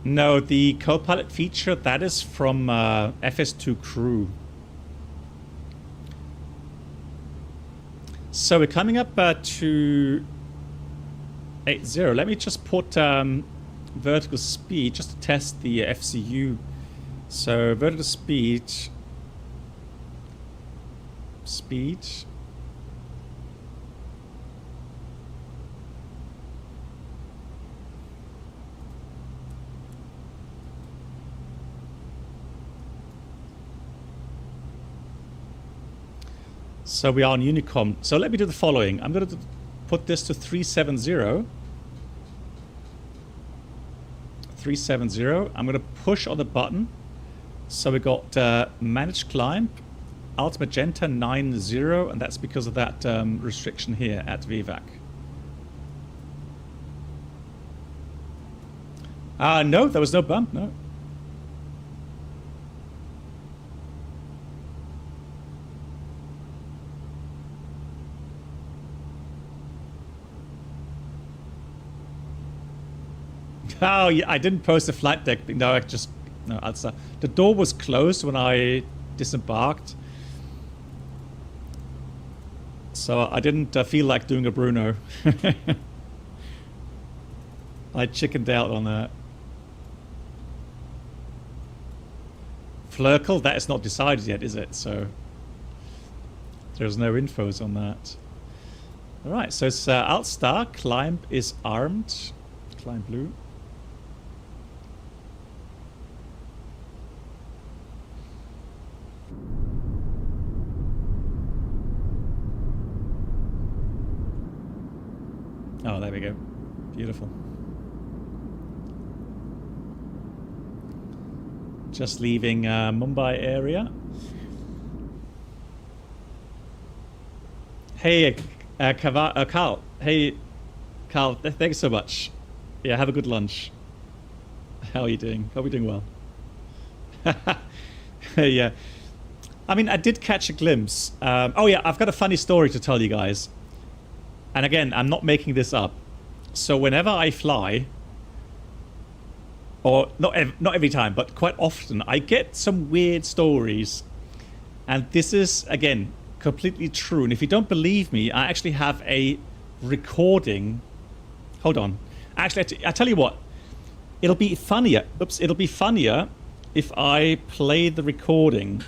No, the co-pilot feature, that is from FS2 Crew. So we're coming up to 80. Let me just put vertical speed just to test the FCU. So vertical speed. So we are on Unicom. So let me do the following. I'm going to put this to 370. 370. I'm going to push on the button. So we got managed climb, alt magenta 90, and that's because of that restriction here at VVAC. No, there was no bump, no. Oh, yeah, I didn't post the flight deck. No, the door was closed when I disembarked. So I didn't feel like doing a Bruno. I chickened out on that. Flurkle, that is not decided yet, is it? So there's no infos on that. Alright, so it's alt star, climb is armed. Climb blue. Oh, there we go. Beautiful. Just leaving Mumbai area. Hey, Carl. Hey, Carl. Thanks so much. Yeah, have a good lunch. How are you doing? Hope you're doing well. Yeah. I mean, I did catch a glimpse. Oh yeah, I've got a funny story to tell you guys. And again, I'm not making this up. So whenever I fly, or not every time, but quite often, I get some weird stories. And this is, again, completely true. And if you don't believe me, I actually have a recording. Hold on. Actually, I tell you what. It'll be funnier. Oops, it'll be funnier if I play the recording.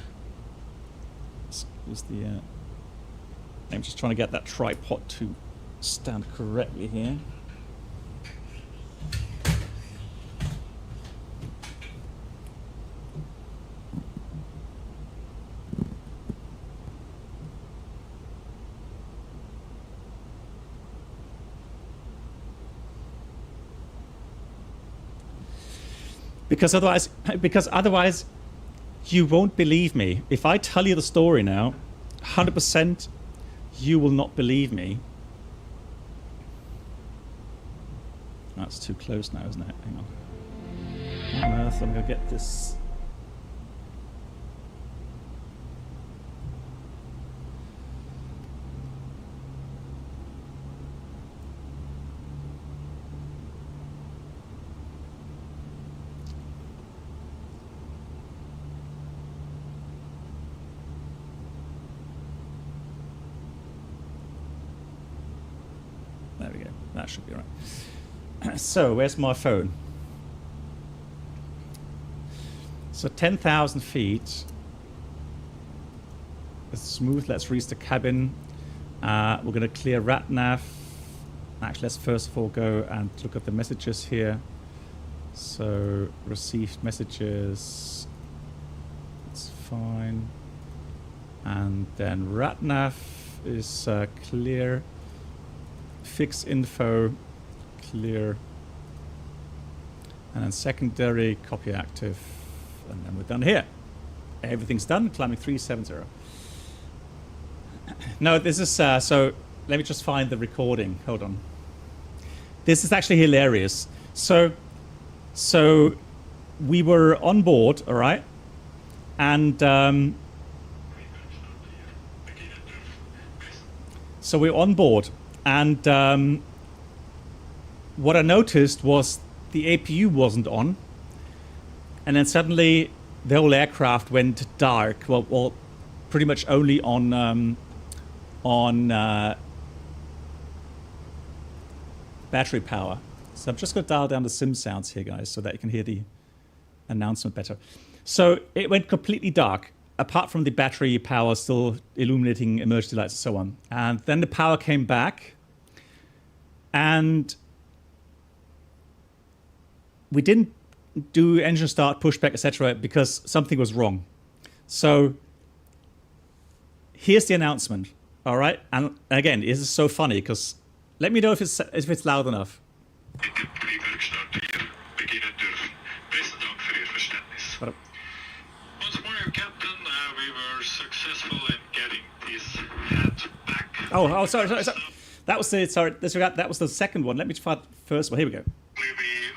Excuse the... I'm just trying to get that tripod to stand correctly here. Because otherwise You won't believe me. If I tell you the story now, 100% you will not believe me. That's too close now, isn't it? Hang on. How on earth am I going to get this? There we go. That should be right. So, where's my phone? So, 10,000 feet. It's smooth. Let's reach the cabin. We're going to clear RatNav. Actually, let's first of all go and look at the messages here. So, received messages. That's fine. And then RatNav is clear. Fix info, clear, and then secondary, copy active, and then we're done here. Everything's done, climbing 370. No, this is, so let me just find the recording, hold on. This is actually hilarious. So we were on board, all right, and so we're on board. And what I noticed was the APU wasn't on, and then suddenly the whole aircraft went dark. Well, pretty much only on battery power. So I'm just going to dial down the sim sounds here, guys, so that you can hear the announcement better. So it went completely dark, apart from the battery power still illuminating emergency lights and so on. And then the power came back. And we didn't do engine start, pushback, etc. because something was wrong. So here's the announcement, all right? And again, this is so funny because let me know if it's loud enough. Once more, your captain, we were successful in getting this hat back. Oh, sorry. That was the second one. Let me try the first one. Here we go. We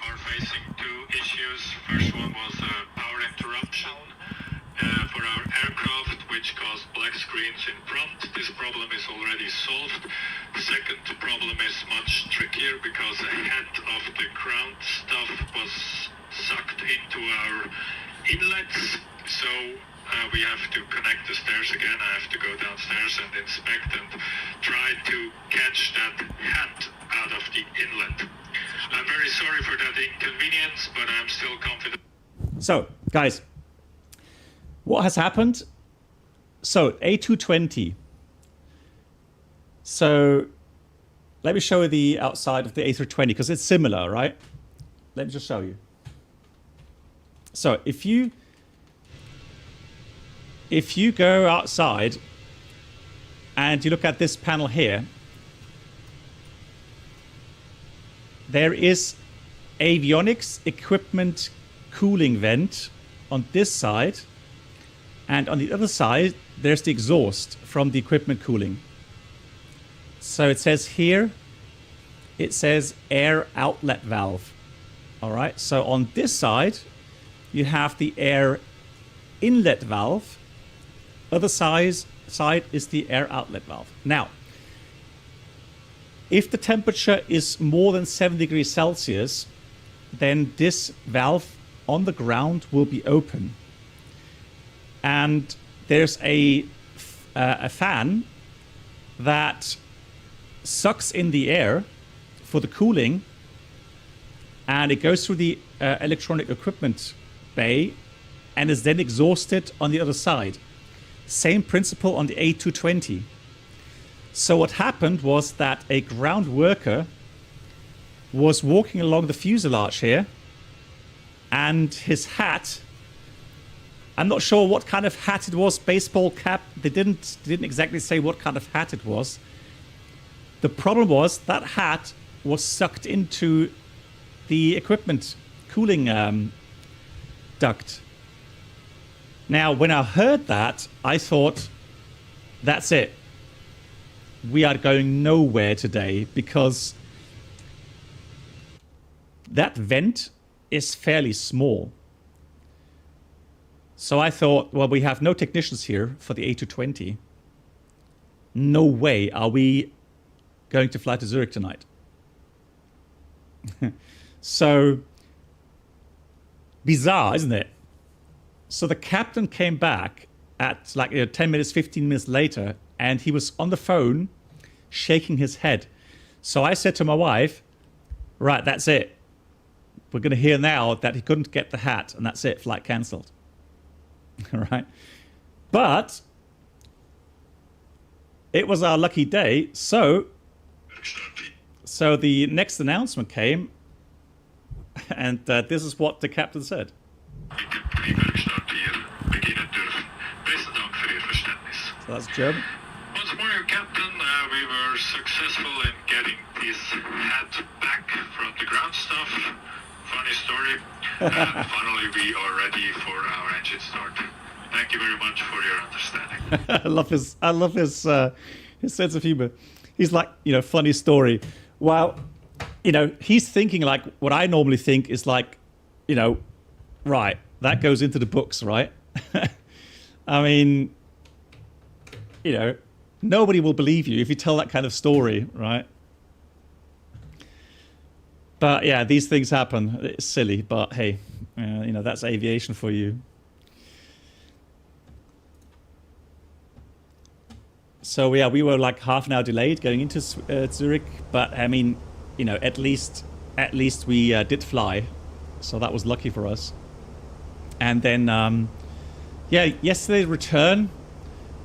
are facing two issues. First one was a power interruption for our aircraft, which caused black screens in front. This problem is already solved. The second problem is much trickier because a head of the ground stuff was sucked into our inlets. So we have to connect the stairs again. I have to go downstairs and inspect and try to catch that hat out of the inlet. I'm very sorry for that inconvenience, but I'm still confident. So, guys, what has happened? So, A320. So, let me show you the outside of the A320 because it's similar, right? Let me just show you. So, if you go outside and you look at this panel here, there is avionics equipment cooling vent on this side, and on the other side there's the exhaust from the equipment cooling. So it says here, it says air outlet valve. All right, so on this side you have the air inlet valve. Other side is the air outlet valve. Now, if the temperature is more than 7 degrees Celsius, then this valve on the ground will be open. And there's a fan that sucks in the air for the cooling, and it goes through the electronic equipment bay and is then exhausted on the other side. Same principle on the A320. So what happened was that a ground worker was walking along the fuselage here, and his hat, I'm not sure what kind of hat it was, baseball cap, they didn't exactly say what kind of hat it was. The problem was that hat was sucked into the equipment cooling duct. Now, when I heard that, I thought, that's it. We are going nowhere today because that vent is fairly small. So I thought, well, we have no technicians here for the A320. No way are we going to fly to Zurich tonight. So bizarre, isn't it? So the captain came back at like 10 minutes, 15 minutes later, and he was on the phone shaking his head. So I said to my wife, right, that's it. We're going to hear now that he couldn't get the hat, and that's it, flight cancelled. All right. But it was our lucky day. So the next announcement came, and this is what the captain said. So that's German. Once more, Captain, we were successful in getting this hat back from the ground staff. Funny story. Finally, we are ready for our engine start. Thank you very much for your understanding. I love his sense of humor. He's like, funny story. Well, he's thinking like what I normally think is like, right, that goes into the books, right? I mean, nobody will believe you if you tell that kind of story, right? But yeah, these things happen. It's silly, but hey, that's aviation for you. So yeah, we were like half an hour delayed going into Zurich, but I mean, at least we did fly, so that was lucky for us. And then, yesterday return,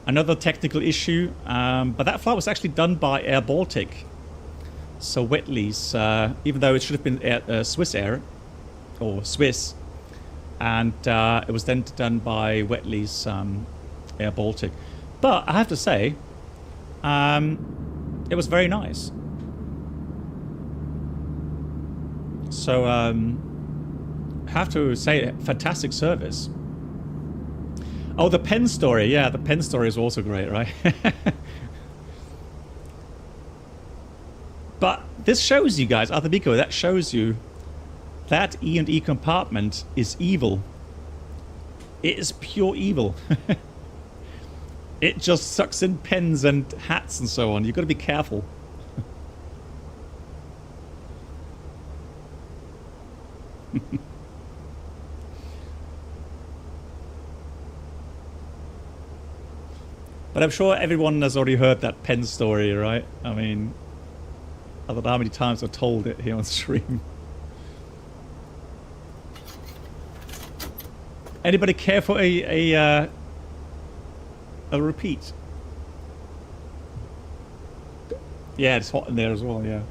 another technical issue, but that flight was actually done by Air Baltic. So wet lease, even though it should have been Swiss Air, or Swiss, and it was then done by wet lease Air Baltic. But I have to say, it was very nice. So have to say, fantastic service. Oh, the pen story. Yeah, the pen story is also great, right? But this shows you guys, Arthur, that shows you that E&E compartment is evil. It is pure evil. It just sucks in pens and hats and so on. You've got to be careful. But I'm sure everyone has already heard that pen story, right? I mean, I don't know how many times I've told it here on stream. Anybody care for a repeat? Yeah, it's hot in there as well, yeah.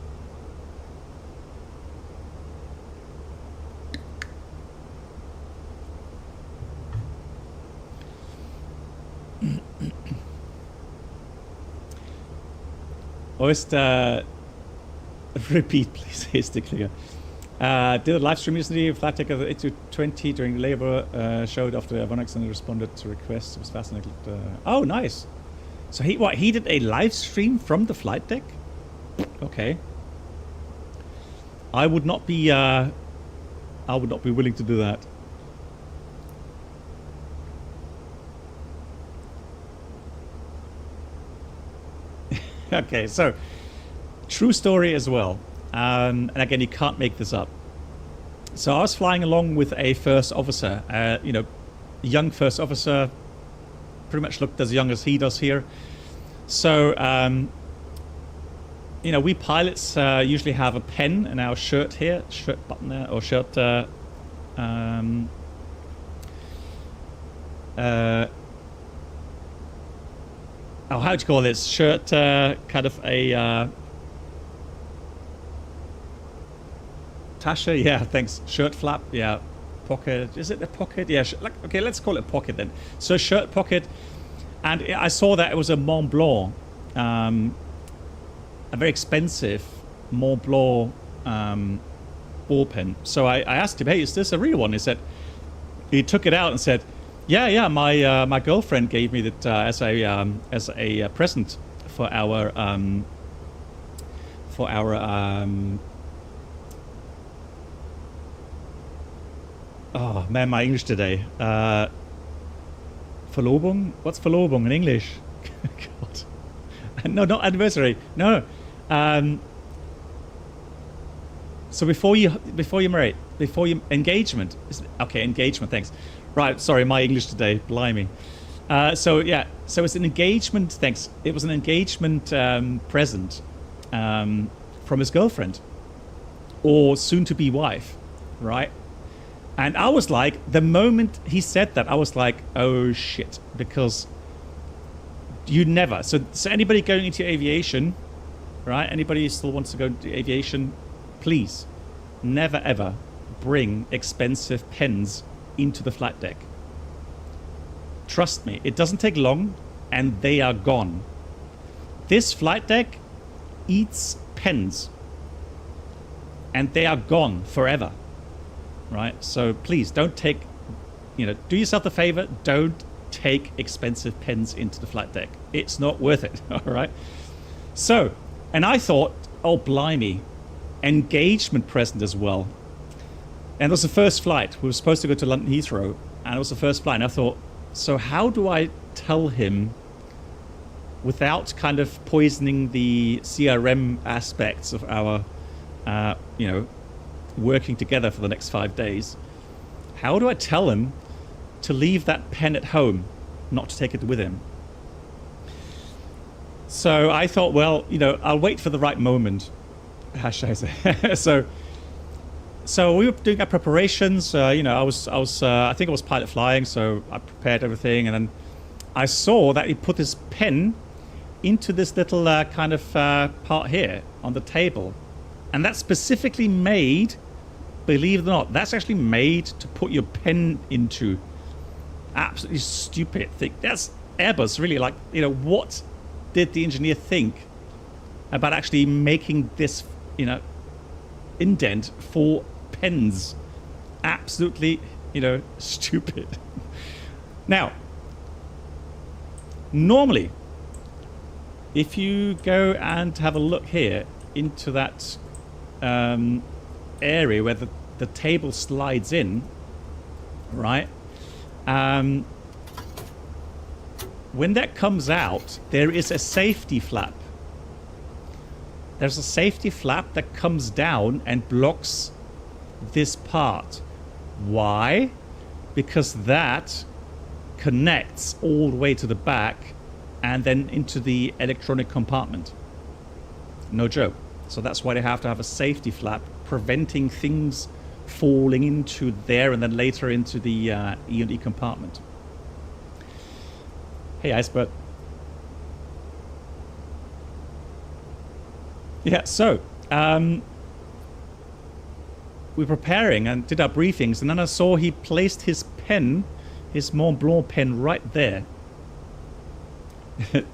Or is the repeat, please? Is the clear. Did a live stream recently of flight Takeoff A320 during labor, showed after VOCL and responded to requests. It was fascinating. Oh, nice. So he did a live stream from the flight deck? Okay. I would not be willing to do that. Okay, so true story as well. And again, you can't make this up. So I was flying along with a first officer, young first officer, pretty much looked as young as he does here. So, we pilots usually have a pen in our shirt here, shirt button there, or shirt, how do you call this? Shirt, kind of a, Tasha, yeah, thanks. Shirt flap, yeah. Pocket, is it a pocket? Yeah, okay, let's call it a pocket then. So shirt pocket, and I saw that it was a Mont Blanc, a very expensive Mont Blanc ball pen. So I asked him, hey, is this a real one? He took it out and said, Yeah. My girlfriend gave me that as a present for our oh man, my English today. Verlobung? What's Verlobung in English? God. No, not anniversary. No. So before you marry, before you engagement. Okay, engagement. Thanks. Right. Sorry, my English today. Blimey. So it's an engagement. Thanks. It was an engagement present from his girlfriend or soon-to-be wife, right? And I was like, the moment he said that, I was like, oh shit, because you never. So anybody going into aviation, right? Anybody who still wants to go into aviation, please never ever bring expensive pens into the flight deck. Trust me, it doesn't take long and they are gone. This flight deck eats pens and they are gone forever. Right, so please don't take, do yourself the favor, don't take expensive pens into the flight deck. It's not worth it, all right? So, and I thought, oh blimey, engagement present as well. And it was the first flight. We were supposed to go to London Heathrow, and it was the first flight. And I thought, so how do I tell him without kind of poisoning the CRM aspects of our, working together for the next 5 days? How do I tell him to leave that pen at home, not to take it with him? So I thought, well, I'll wait for the right moment. How should I say? So we were doing our preparations. I think I was pilot flying, so I prepared everything, and then I saw that he put his pen into this little kind of part here on the table. And that's specifically made, believe it or not, that's actually made to put your pen into. Absolutely stupid thing. That's Airbus, really. Like, what did the engineer think about actually making this, indent for pens? Absolutely, stupid. Now, normally, if you go and have a look here into that area where the table slides in, right? When that comes out, there is a safety flap. There's a safety flap that comes down and blocks this part. Why? Because that connects all the way to the back and then into the electronic compartment. No joke. So that's why they have to have a safety flap preventing things falling into there and then later into the E&E compartment. Hey, Icebird. Yeah, so we're preparing and did our briefings, and then I saw he placed his pen, his Mont Blanc pen, right there.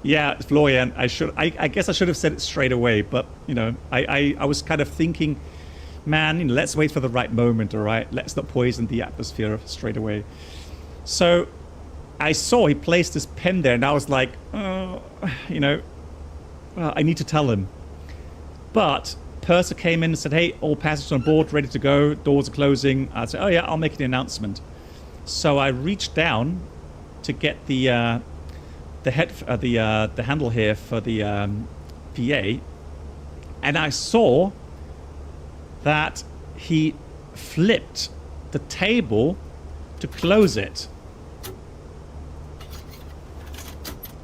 Yeah, Florian, I guess I should have said it straight away, but I was kind of thinking, man, let's wait for the right moment, all right? Let's not poison the atmosphere straight away. So I saw he placed his pen there, and I was like, well, I need to tell him. But Purser came in and said, hey, all passengers on board, ready to go, doors are closing. I said, oh yeah, I'll make the announcement. So I reached down to get the handle here for the PA, and I saw that he flipped the table to close it,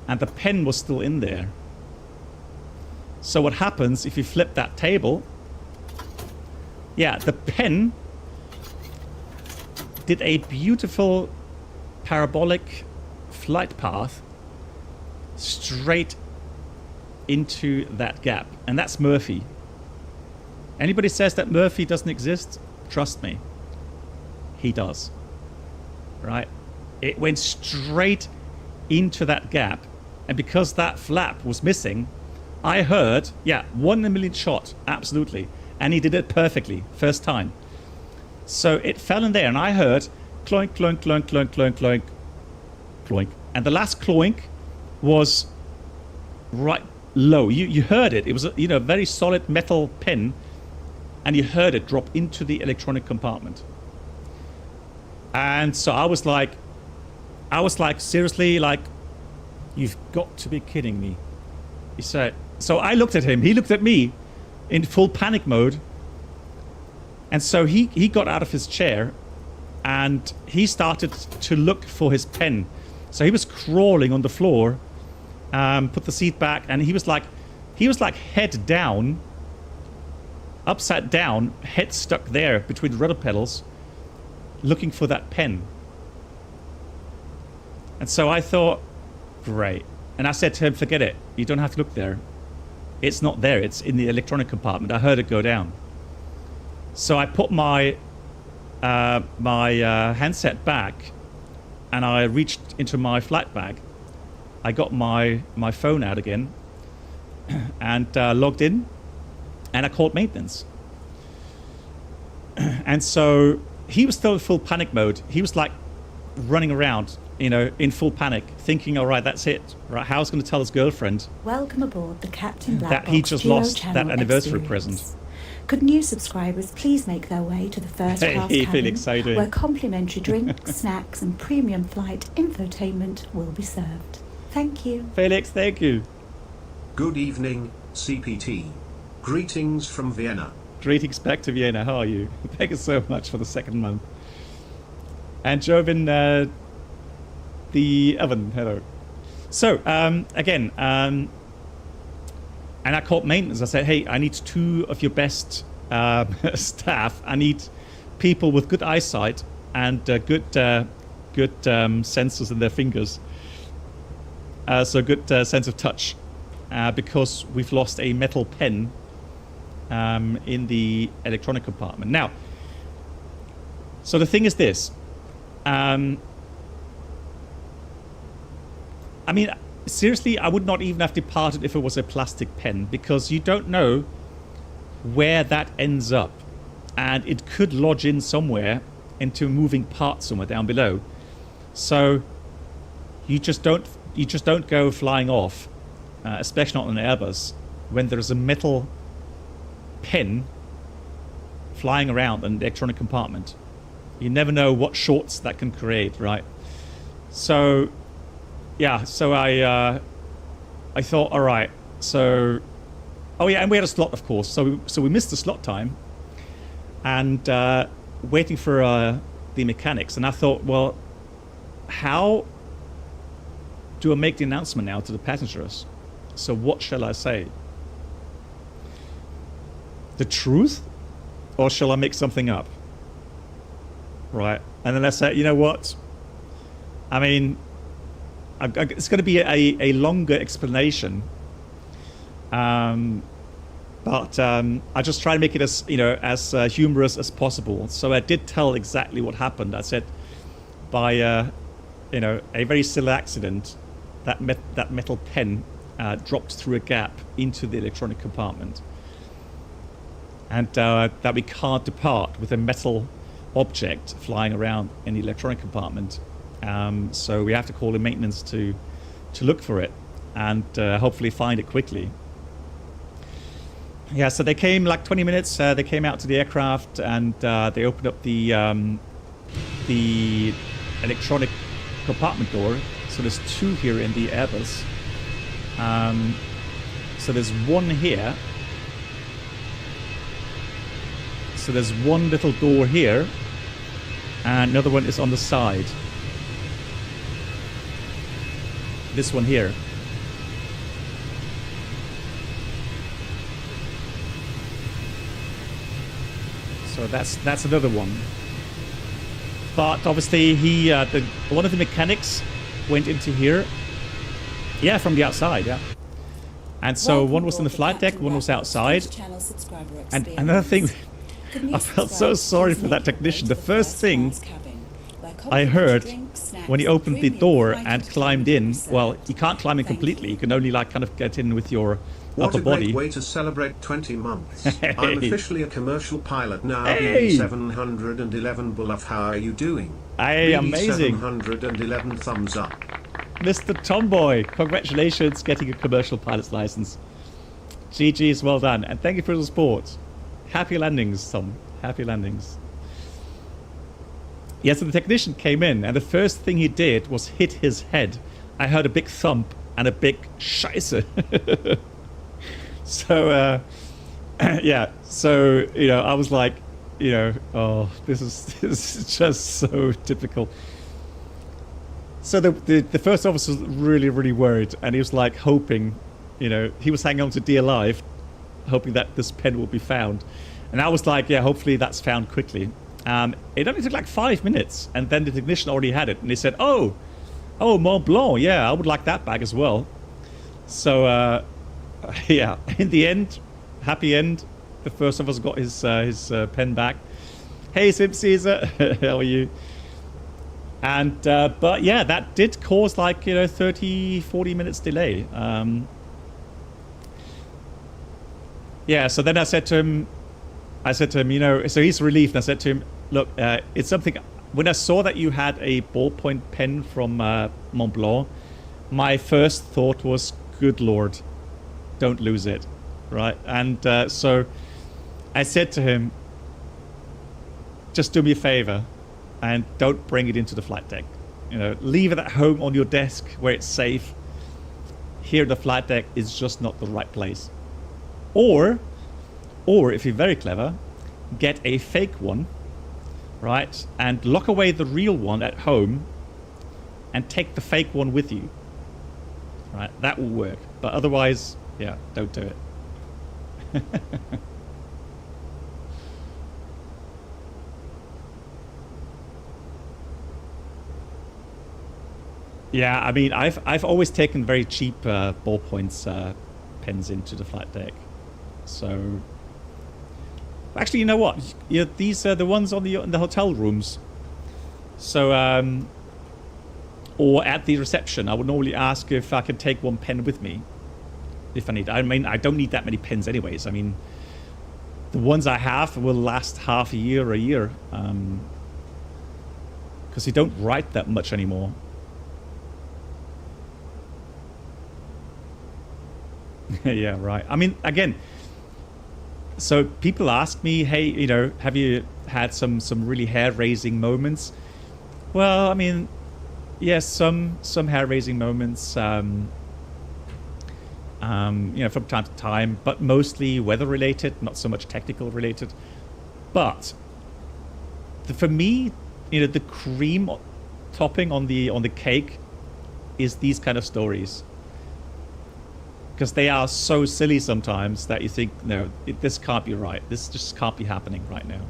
and the pen was still in there. So what happens if you flip that table? Yeah, the pen did a beautiful parabolic flight path straight into that gap, and that's Murphy. Anybody says that Murphy doesn't exist, trust me, he does. Right? It went straight into that gap, and because that flap was missing, I heard, yeah, 1 in a million shot, absolutely, and he did it perfectly, first time. So it fell in there, and I heard cloink, cloink, cloink, cloink, cloink, cloink, cloink. And the last cloink was right low. You heard it. It was a very solid metal pin, and you heard it drop into the electronic compartment. And so I was like, seriously, like, you've got to be kidding me. He said. So I looked at him. He looked at me in full panic mode. And so he got out of his chair and he started to look for his pen. So he was crawling on the floor, put the seat back, and he was like head down, upside down, head stuck there between the rudder pedals, looking for that pen. And so I thought, great. And I said to him, forget it. You don't have to look there. It's not there. It's in the electronic compartment. I heard it go down. So I put my handset back, and I reached into my flight bag. I got my phone out again and logged in, and I called maintenance. And so he was still in full panic mode. He was like running around, in full panic, thinking, all right, that's it. Right, how's going to tell his girlfriend? Welcome aboard the Captain Black that he just lost that anniversary present. Could new subscribers please make their way to the first class cabin, Felix, how you doing? where complimentary drinks, snacks, and premium flight infotainment will be served. Thank you. Felix, thank you. Good evening, CPT. Greetings from Vienna. Greetings back to Vienna. How are you? Thank you so much for the second month. And Jovin, the oven, hello. So, again, and I called maintenance. I said, hey, I need 2 of your best staff. I need people with good eyesight and good sensors in their fingers. So good sense of touch, because we've lost a metal pen in the electronic compartment. Now, so the thing is this. I mean, seriously, I would not even have departed if it was a plastic pen, because you don't know where that ends up, and it could lodge in somewhere into a moving part somewhere down below. So you just don't go flying off, especially not on an Airbus, when there is a metal pen flying around in the electronic compartment. You never know what shorts that can create, right? So yeah, so I thought, all right, so, oh yeah, and we had a slot, of course, so we missed the slot time, and waiting for the mechanics, and I thought, well, how do I make the announcement now to the passengers? So what shall I say? The truth, or shall I make something up? Right, and then I said, you know what? I mean, it's going to be a longer explanation, but I just try to make it as as humorous as possible. So I did tell exactly what happened. I said, by a very silly accident, that metal pen dropped through a gap into the electronic compartment, and that we can't depart with a metal object flying around in the electronic compartment. So we have to call in maintenance to look for it and hopefully find it quickly. Yeah, so they came like 20 minutes. They came out to the aircraft and they opened up the electronic compartment door. So there's 2 here in the Airbus. So there's 1 here. So there's 1 little door here, and another one is on the side. This one here. So that's another one. But obviously one of the mechanics went into here. Yeah, from the outside, yeah. And so one was in the flight deck, one was outside. And another thing, I felt so sorry for that technician. The first thing I heard when he opened the door and climbed in, well, you can't climb in completely. You can only kind of get in with your upper body. What a great way to celebrate 20 months. Hey. I'm officially a commercial pilot now. Hey. B711 Bluff, how are you doing? Hey, amazing. B711 thumbs up. Mr. Tomboy. Congratulations getting a commercial pilot's license. GG's, well done. And thank you for the support. Happy landings, Tom. Happy landings. Yeah, so the technician came in, and the first thing he did was hit his head. I heard a big thump and a big scheisse. So, yeah, so, you know, I was like, you know, oh, this is just so typical. So the first officer was really, really worried, and he was like hoping, you know, he was hanging on to dear life, hoping that this pen will be found. And I was like, yeah, hopefully that's found quickly. It only took like 5 minutes, and then the technician already had it, and he said, oh, Mont Blanc, yeah, I would like that bag as well. So, yeah, in the end, happy end, the first of us got his pen back. Hey, Simp Caesar, how are you? And, but yeah, that did cause like, you know, 30, 40 minutes delay. Yeah, so then I said to him, you know, so he's relieved. I said to him, look, it's something, when I saw that you had a ballpoint pen from Mont Blanc, my first thought was, good Lord, don't lose it, right? And so I said to him, just do me a favor and don't bring it into the flight deck. You know, leave it at home on your desk where it's safe. Here, the flight deck is just not the right place. Or if you're very clever, get a fake one, right? And lock away the real one at home and take the fake one with you. Right? That will work. But otherwise, yeah, don't do it. Yeah, I mean, I've always taken very cheap ballpoints pens into the flight deck. So, actually, you know what? Yeah, these are the ones on the in the hotel rooms. So, or at the reception, I would normally ask if I could take one pen with me, if I need. I mean, I don't need that many pens, anyways. I mean, the ones I have will last half a year, because you don't write that much anymore. Yeah, right. I mean, again, so people ask me, hey, you know, have you had some really hair-raising moments? Well, I mean, yes, some hair-raising moments, you know, from time to time, but mostly weather-related, not so much technical-related. But for me, you know, the cream topping on the cake is these kind of stories. Because they are so silly sometimes that you think, no, this can't be right. This just can't be happening right now.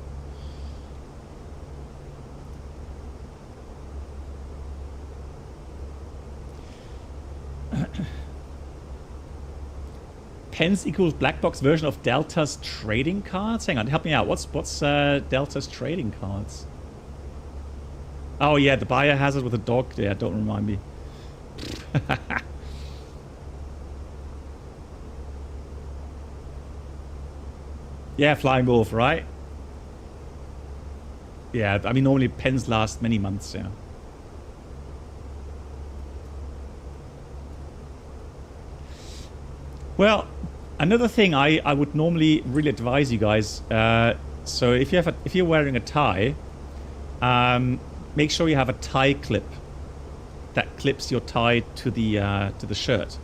Pens equals black box version of Delta's trading cards? Hang on, help me out. What's Delta's trading cards? Oh yeah, the biohazard with a dog. Yeah, don't remind me. Yeah, Flying Wolf, right? Yeah, I mean, normally pens last many months, yeah. Well, another thing I would normally really advise you guys, so if you're wearing a tie, make sure you have a tie clip that clips your tie to the shirt.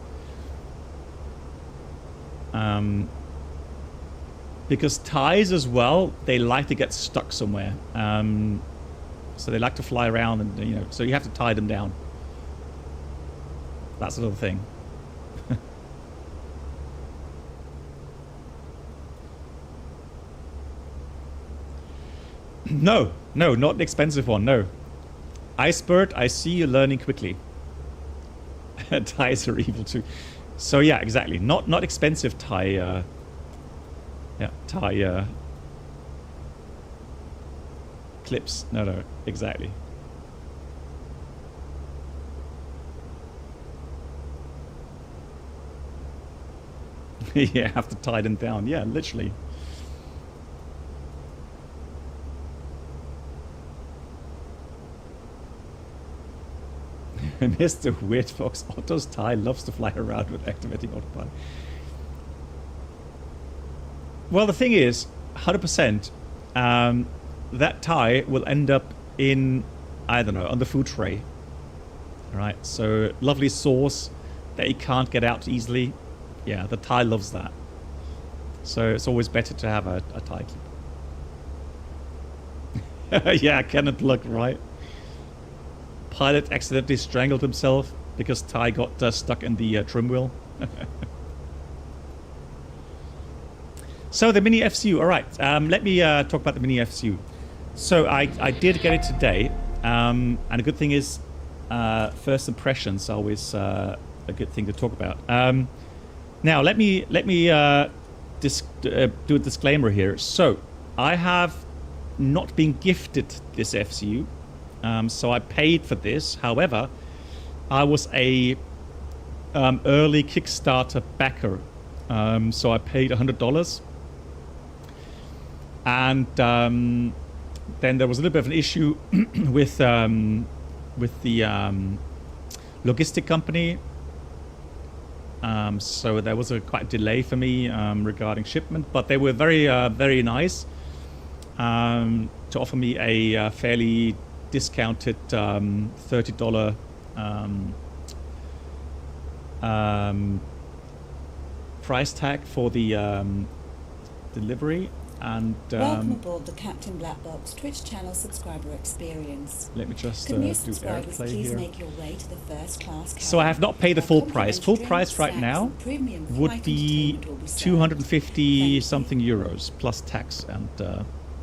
Because ties as well, they like to get stuck somewhere. So they like to fly around, and you know, so you have to tie them down. That's another thing. No, not an expensive one, no. Icebird, I see you learning quickly. Ties are evil too. So yeah, exactly. Not expensive tie. Yeah, tie clips. No, exactly. Yeah, have to tie them down. Yeah, literally. Mr. Weird Fox, Otto's Thai loves to fly around with activating autopilot. Well, the thing is, 100%, that Thai will end up in, I don't know, on the food tray. Right, so lovely sauce that you can't get out easily. Yeah, the Thai loves that. So it's always better to have a Thai keep. Yeah, cannot look right. Pilot accidentally strangled himself because Thai got stuck in the trim wheel. So the miniFCU, all right. Let me talk about the miniFCU. So I did get it today, and a good thing is first impressions are always a good thing to talk about. Now let me do a disclaimer here. So I have not been gifted this FCU, so I paid for this. However, I was a early Kickstarter backer, so I paid $100. And then there was a little bit of an issue with the logistic company. So there was quite a delay for me regarding shipment, but they were very nice to offer me a fairly discounted $30 price tag for the delivery. And welcome aboard the Captain Black Box Twitch channel subscriber experience. Let me just Can new do subscribers airplay please here. make your way to the first class cabin. So I have not paid the full price. Full Complimentary price right drinks, now snacks, and premium would flight be entertainment will be served. 250 something euros plus tax and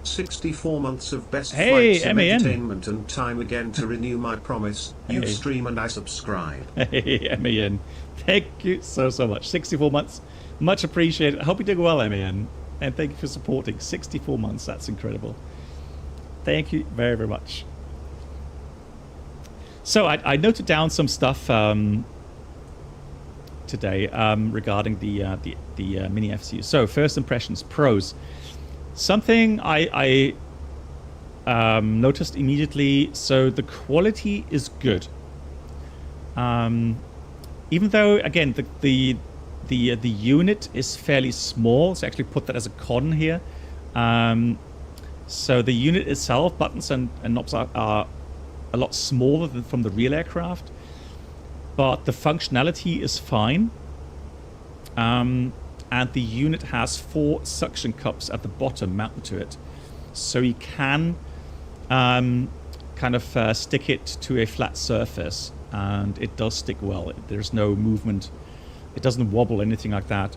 64 months of best Hey, flights of MAN. entertainment and time again to renew my promise. You Hey. stream and I subscribe. Hey, MAN. Thank you so much. 64 months. Much appreciated. I hope you're doing well, MAN. And thank you for supporting. 64 months. That's incredible. Thank you very much. So I noted down some stuff today regarding the miniFCU. So first impressions, pros. Something I noticed immediately. So the quality is good. Even though again the unit is fairly small, so actually put that as a con here. So the unit itself, buttons and knobs are a lot smaller than from the real aircraft, but the functionality is fine. And the unit has 4 suction cups at the bottom mounted to it, so you can kind of stick it to a flat surface, and it does stick well. There's no movement. It doesn't wobble, anything like that.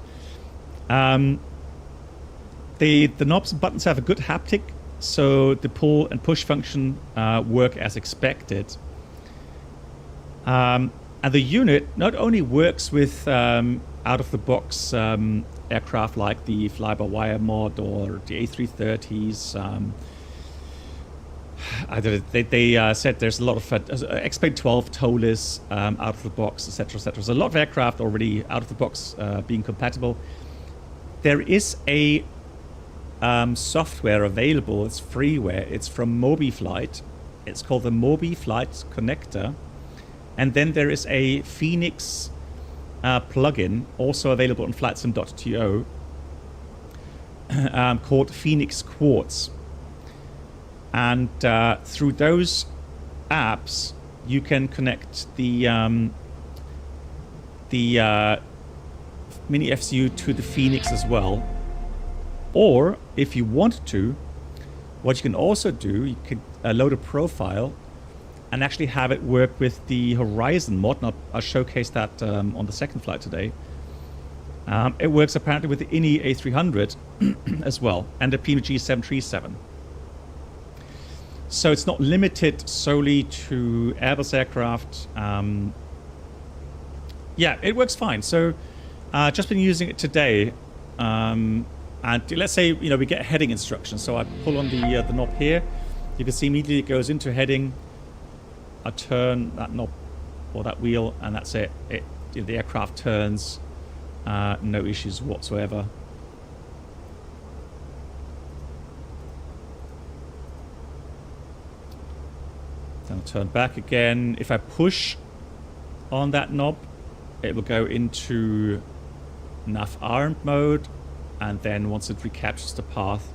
The knobs and buttons have a good haptic, so the pull and push function work as expected. And the unit not only works with out-of-the-box aircraft like the fly-by-wire mod or the A330s. They said there's a lot of X-Plane 12 towless out of the box, etc., etc. There's a lot of aircraft already out of the box being compatible. There is a software available. It's freeware. It's from MobiFlight. It's called the MobiFlight Connector, and then there is a FENIX plugin also available on flightsim.to called FENIX Quartz. And through those apps, you can connect the miniFCU to the FENIX as well. Or if you want to, what you can also do, you can load a profile and actually have it work with the Horizon mod. And I'll showcase that on the second flight today. It works apparently with the INI A300 as well, and the PMG 737. So it's not limited solely to Airbus aircraft. Yeah, it works fine. So just been using it today. And let's say we get heading instructions. So I pull on the knob here. You can see immediately it goes into heading. I turn that knob or that wheel, and that's it. The aircraft turns. No issues whatsoever. Then I'll turn back again. If I push on that knob, it will go into nav armed mode, and then once it recaptures the path,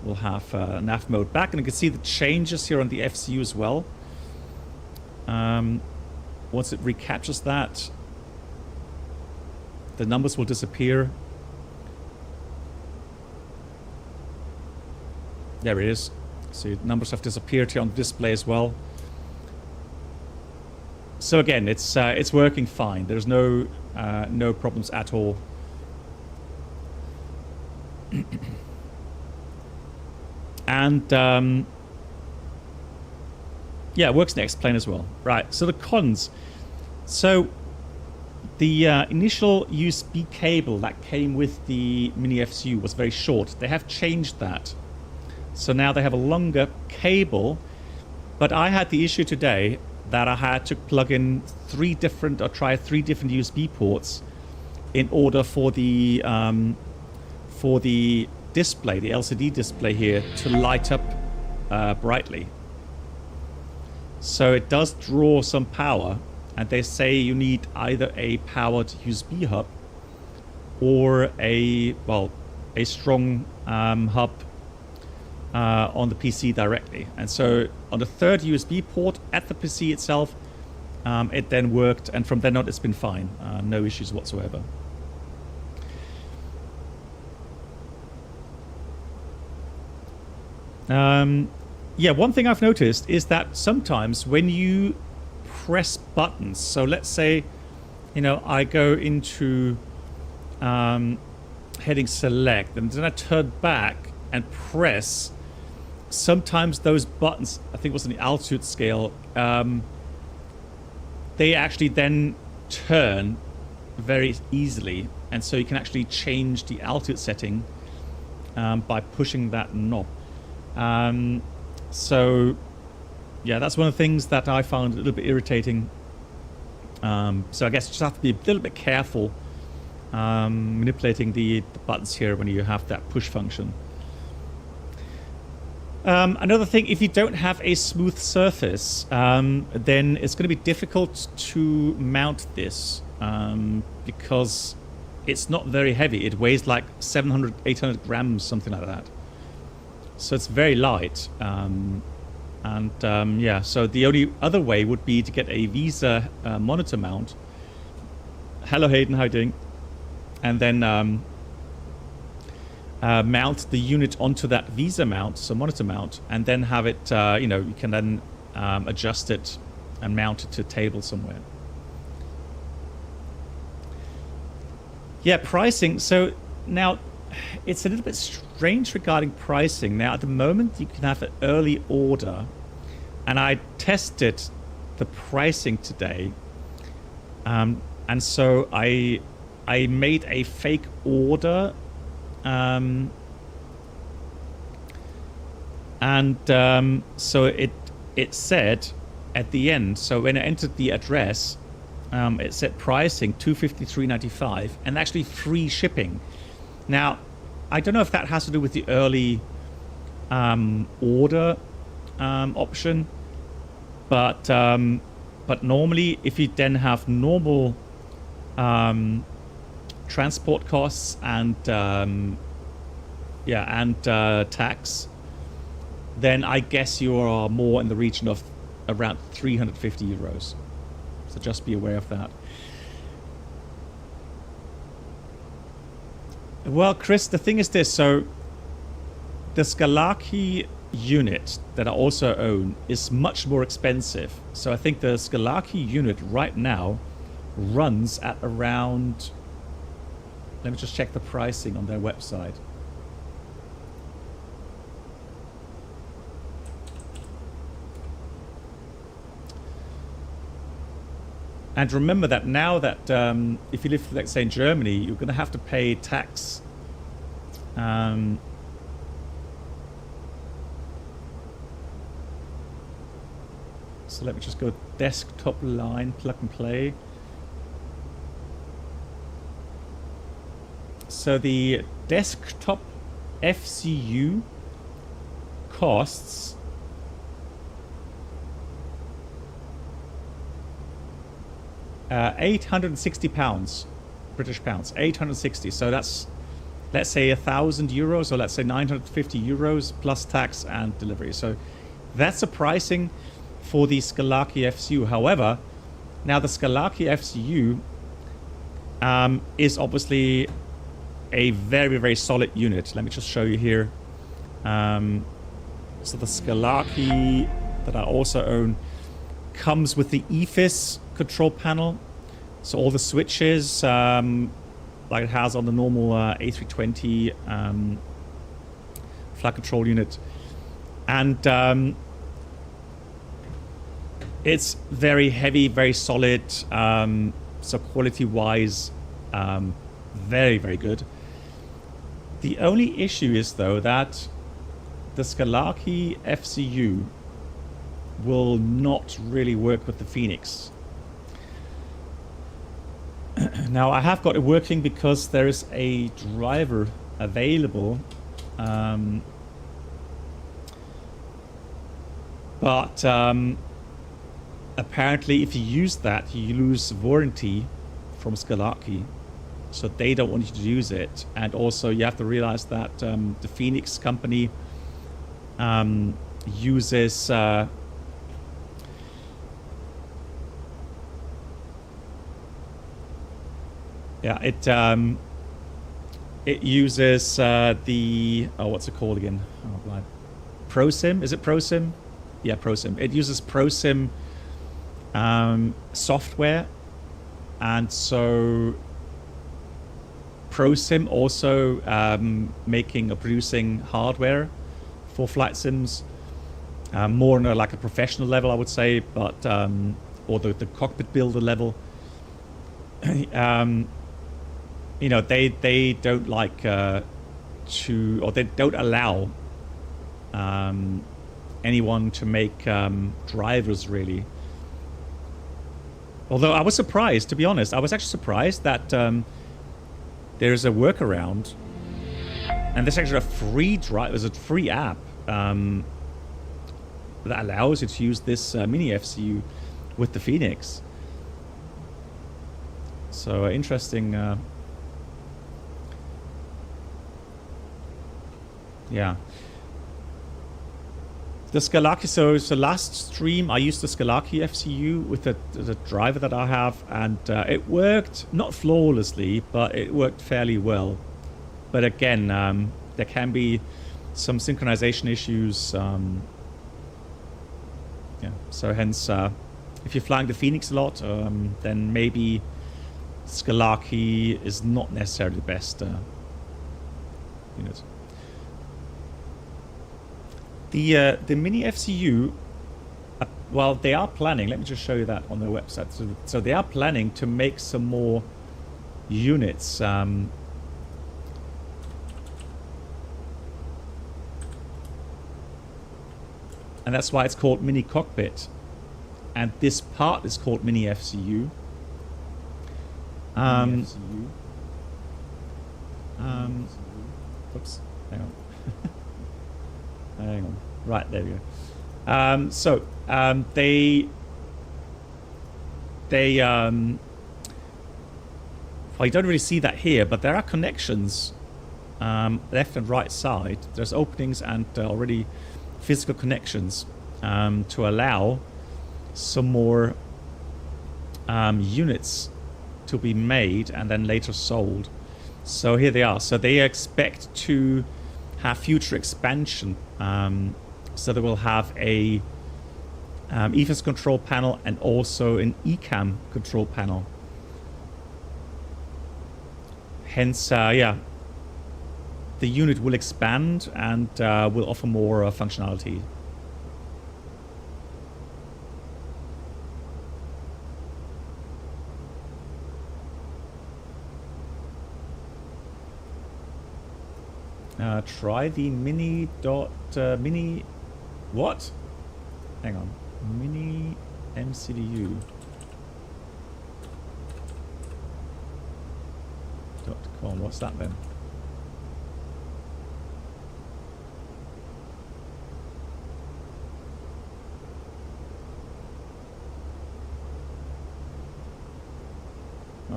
we'll have nav mode back. And you can see the changes here on the FCU as well. Once it recaptures that, the numbers will disappear. There it is. So numbers have disappeared here on the display as well. So again, it's working fine. There's no problems at all. And yeah, it works in X-plane as well. Right, so the cons. So the initial USB cable that came with the miniFCU was very short. They have changed that. So now they have a longer cable, but I had the issue today that I had to plug in try 3 different USB ports in order for the display, the LCD display here, to light up brightly. So it does draw some power, and they say you need either a powered USB hub or a strong hub on the PC directly. And so on the third USB port at the PC itself, it then worked, and from then on it's been fine. No issues whatsoever. Yeah, one thing I've noticed is that sometimes when you press buttons, so let's say, I go into heading select, and then I turn back and press, sometimes those buttons, I think it was on the altitude scale, they actually then turn very easily, and so you can actually change the altitude setting by pushing that knob. So yeah, that's one of the things that I found a little bit irritating. So I guess you just have to be a little bit careful manipulating the buttons here when you have that push function. Another thing, if you don't have a smooth surface, then it's going to be difficult to mount this because it's not very heavy. It weighs like 700, 800 grams, something like that. So it's very light. Yeah, so the only other way would be to get a Visa monitor mount. Hello Hayden, how are you doing? And then mount the unit onto that Visa mount, so monitor mount, and then have it, you can then adjust it and mount it to a table somewhere. Yeah, pricing. So now it's a little bit strange regarding pricing. Now at the moment you can have an early order, and I tested the pricing today, and so I made a fake order, so it said at the end, so when I entered the address, it said pricing $253.95 and actually free shipping. Now I don't know if that has to do with the early order option, but normally if you then have normal transport costs and tax, then I guess you are more in the region of around 350 euros. So just be aware of that. Well, Chris, the thing is this. So the Scalaki unit that I also own is much more expensive. So I think the Scalaki unit right now runs at around, let me just check the pricing on their website. And remember that now that if you live, let's say, in Germany, you're going to have to pay tax. So let me just go desktop line, plug and play. So the desktop FCU costs 860 pounds, British pounds, 860. So that's, let's say, €1,000, or let's say 950 euros plus tax and delivery. So that's the pricing for the Skalaki FCU. However, now the Skalaki FCU is obviously a very, very solid unit. Let me just show you here. So the Skalaki that I also own comes with the EFIS control panel. So all the switches, like it has on the normal A320 flight control unit. And it's very heavy, very solid. So quality-wise, very, very good. The only issue is, though, that the Skalaki FCU will not really work with the FENIX. Now, I have got it working because there is a driver available. But apparently, if you use that, you lose warranty from Skalaki. So they don't want you to use it. And also, you have to realize that the FENIX company uses it uses the what's it called again? Oh, blind. ProSim? Is it ProSim? Yeah, ProSim. It uses ProSim software, and so ProSim also making or producing hardware for flight sims, more on like a professional level, I would say, but or the cockpit builder level. You know, they don't like or they don't allow anyone to make drivers, really. Although I was surprised, to be honest, I was actually surprised that there's a workaround, and there's actually a free there's a free app that allows you to use this miniFCU with the FENIX. So interesting. Yeah. The Skalaki, so last stream I used the Skalaki FCU with the driver that I have, and it worked, not flawlessly, but it worked fairly well. But again, there can be some synchronization issues. Yeah, so hence, if you're flying the FENIX a lot, then maybe Skalaki is not necessarily the best unit. The miniFCU, well, they are planning, let me just show you that on their website. So they are planning to make some more units. And that's why it's called mini cockpit. And this part is called miniFCU. Oops, hang on. Hang on. Right, there we go. Well, you don't really see that here, but there are connections left and right side. There's openings and already physical connections to allow some more units to be made and then later sold. So here they are. So they expect to have future expansion. So they will have a EFIS control panel and also an ECAM control panel. Hence, yeah, the unit will expand and will offer more functionality. Try the mini what? Hang on. Mini MCDU. .com. What's that then?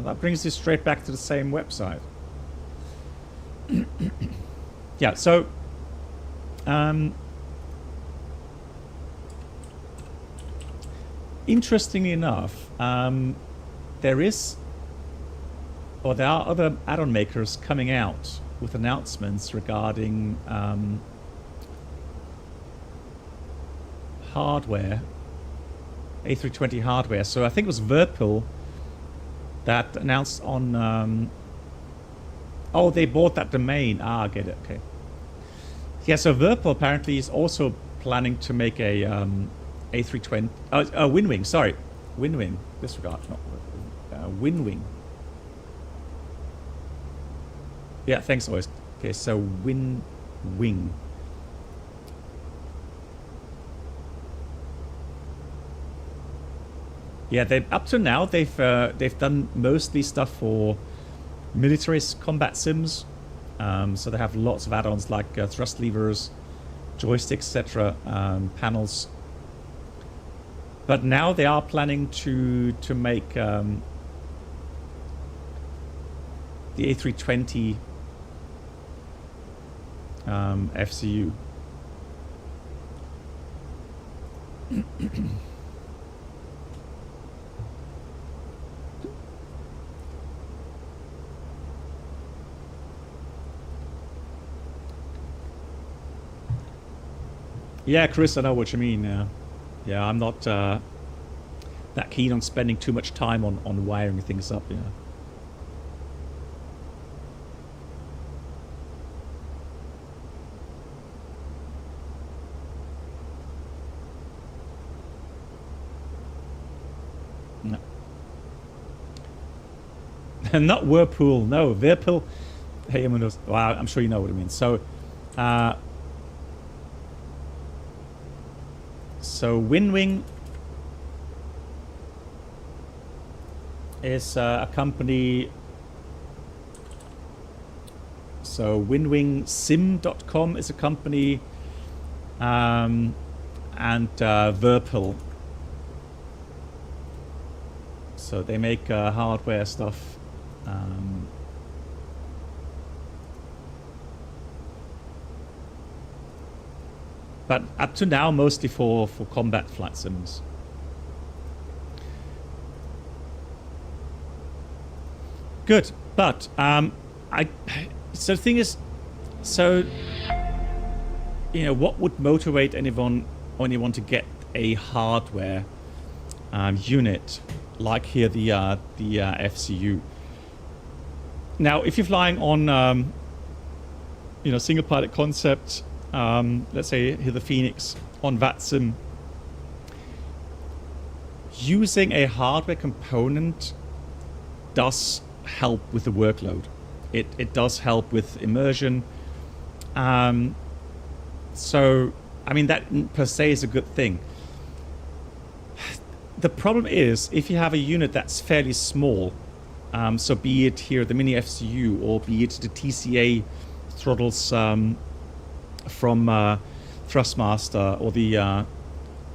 that brings you straight back to the same website. Yeah, so interestingly enough, there are other add-on makers coming out with announcements regarding hardware, A320 hardware. So I think it was Whirlpool that announced on oh, they bought that domain. I get it. Okay. Yeah, so Whirlpool apparently is also planning to make a A320 WinWing, sorry. WinWing. Disregard, not WinWing. Yeah, thanks always. Okay, so WinWing. Yeah, up to now they've done mostly stuff for military combat sims. So they have lots of add-ons like thrust levers, joysticks, etc., panels. But now they are planning to make the A320 FCU. Yeah, Chris, I know what you mean. Yeah, I'm not that keen on spending too much time on wiring things up. Yeah. No. Not Whirlpool. No, Whirlpool. Hey, well, I'm sure you know what I mean. So, WinWing is a company. So WinWingSim.com is a company, and Whirlpool. So they make hardware stuff. But up to now, mostly for combat flight sims. Good, but so the thing is, so what would motivate anyone to get a hardware unit like here the FCU? Now, if you're flying on single pilot concept. Let's say here the FENIX on VATSIM, using a hardware component does help with the workload. It does help with immersion. So, I mean, that per se is a good thing. The problem is, if you have a unit that's fairly small, so be it here the miniFCU or be it the TCA throttles from Thrustmaster or the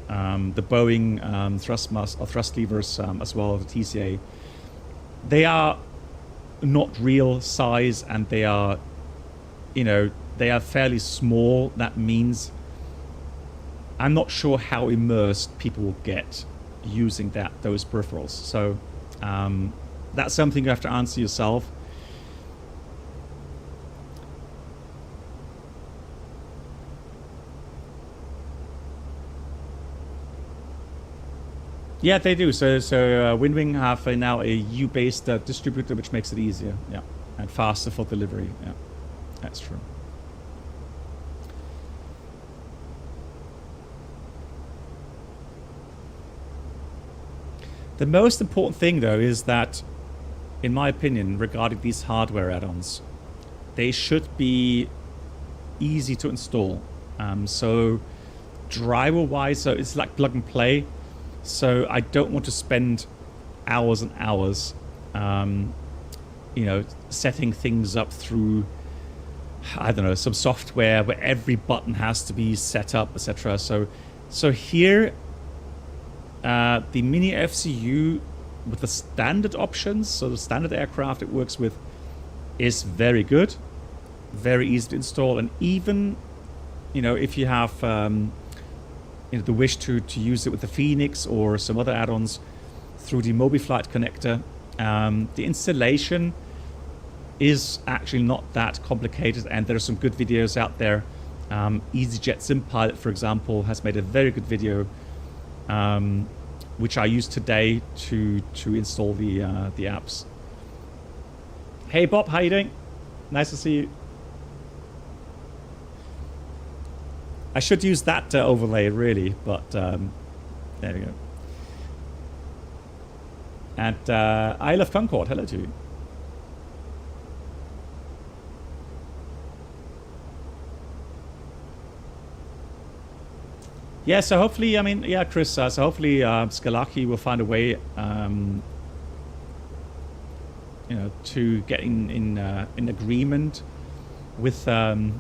Boeing Thrustmaster or thrust levers as well as the TCA, they are not real size and they are, they are fairly small. That means I'm not sure how immersed people will get using those peripherals. So that's something you have to answer yourself. Yeah, they do. So WinWing have now a U-based distributor, which makes it easier, yeah, and faster for delivery. Yeah, that's true. The most important thing, though, is that, in my opinion, regarding these hardware add-ons, they should be easy to install. So driver-wise, so it's like plug and play. So I don't want to spend hours and hours, setting things up through, I don't know, some software where every button has to be set up, etc. So here, the miniFCU with the standard options, so the standard aircraft it works with is very good, very easy to install, and even, you know, if you have you know, the wish to use it with the FENIX or some other add-ons through the MobiFlight connector, the installation is actually not that complicated, and there are some good videos out there. EasyJet Sim Pilot, for example, has made a very good video, which I used today to install the apps. Hey Bob, how you doing? Nice to see you. I should use that overlay really, but there we go. And I love Concorde. Hello to you. Yeah, so hopefully, I mean, yeah, Chris, so hopefully Scalaki will find a way, you know, to get in agreement with ProSim,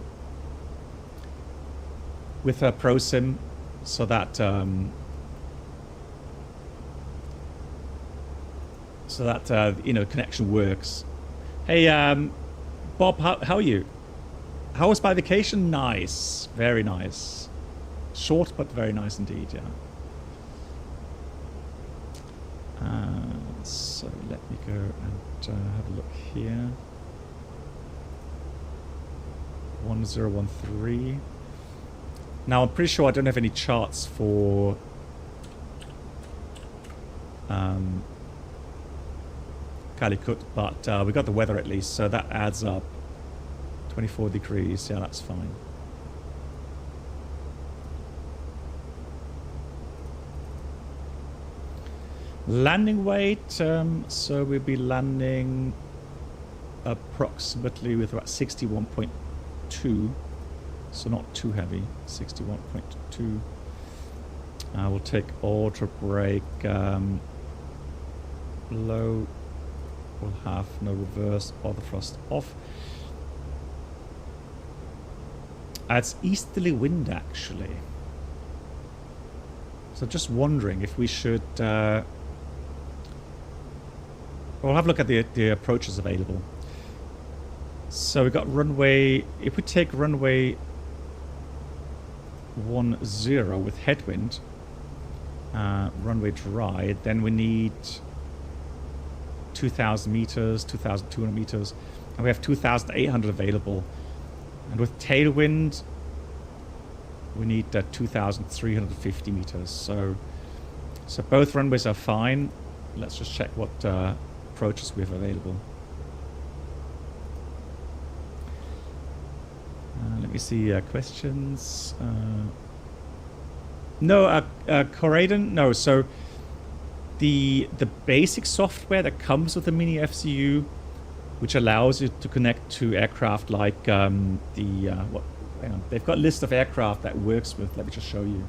so that you know, connection works. Hey, Bob, how are you? How was my vacation? Nice, very nice. Short, but very nice indeed, yeah. So let me go and have a look here. 1013. Now I'm pretty sure I don't have any charts for Calicut, but we got the weather at least, so that adds up. 24 degrees, yeah, that's fine. Landing weight, so we'll be landing approximately with about 61.2, so not too heavy, 61.2. We'll take auto brake, low, we'll have no reverse or the thrust off. It's easterly wind actually, so just wondering if we should we'll have a look at the approaches available. So we've got runway, if we take runway 10 with headwind, runway dry, then we need 2,000 meters, 2,200 meters, and we have 2,800 available. And with tailwind, we need 2,350 meters. So both runways are fine. Let's just check what approaches we have available. Let me see questions. No, Corraden, no. So the basic software that comes with the miniFCU, which allows you to connect to aircraft like hang on, they've got a list of aircraft that works with. Let me just show you.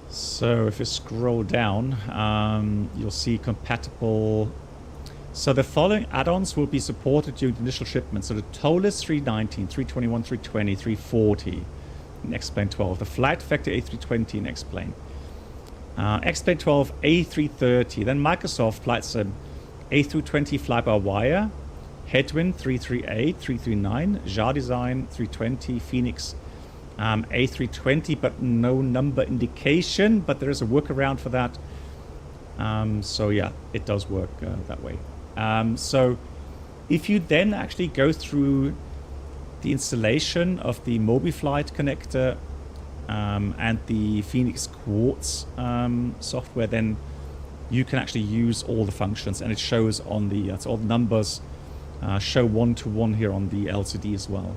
So if you scroll down, you'll see compatible. So the following add-ons will be supported during the initial shipment. So the TOLUS 319, 321, 320, 340 in X-Plane 12. The Flight Vector A320 in X-Plane. X-Plane 12 A330. Then Microsoft FlightSim A320 fly-by-wire. Headwind 338, 339. JAR Design 320. FENIX A320, but no number indication, but there is a workaround for that. So yeah, it does work that way. So if you then actually go through the installation of the MobiFlight connector and the FENIX Quartz software, then you can actually use all the functions, and it shows on the so all the numbers show one-to-one here on the LCD as well.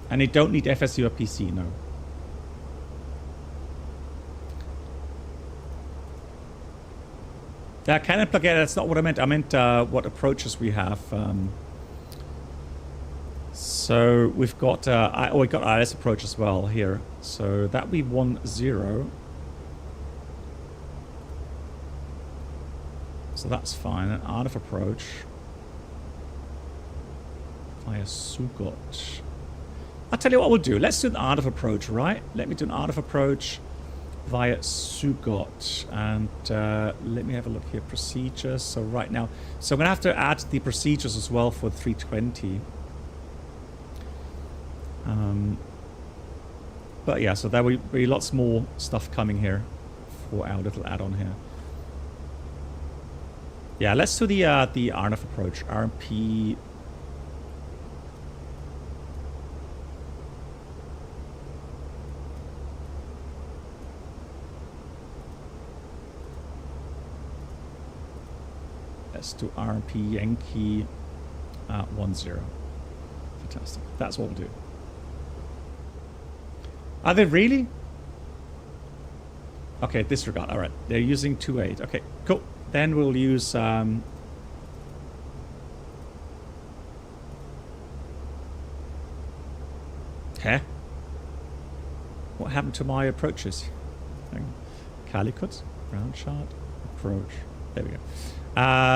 And you don't need FSU or PC, no. Cannon plug, yeah, that's not what I meant. I meant what approaches we have. So we've got, we got ILS approach as well here. So that we 10. So that's fine. An RF approach via Sugot. I'll tell you what we'll do. Let's do an RF approach, right? Let me do an RF approach via Sugot. And let me have a look here. Procedures. So right now, so I'm going to have to add the procedures as well for 320. But yeah, so there will be lots more stuff coming here for our little add-on here. Yeah, let's do the RNF approach. RMP. Let's do RMP Yankee 10. Fantastic. That's what we'll do. Are they really? Okay, disregard. All right, they're using 2.8. Okay, cool. Then we'll use Huh? What happened to my approaches? Calicut, ground chart, approach. There we go.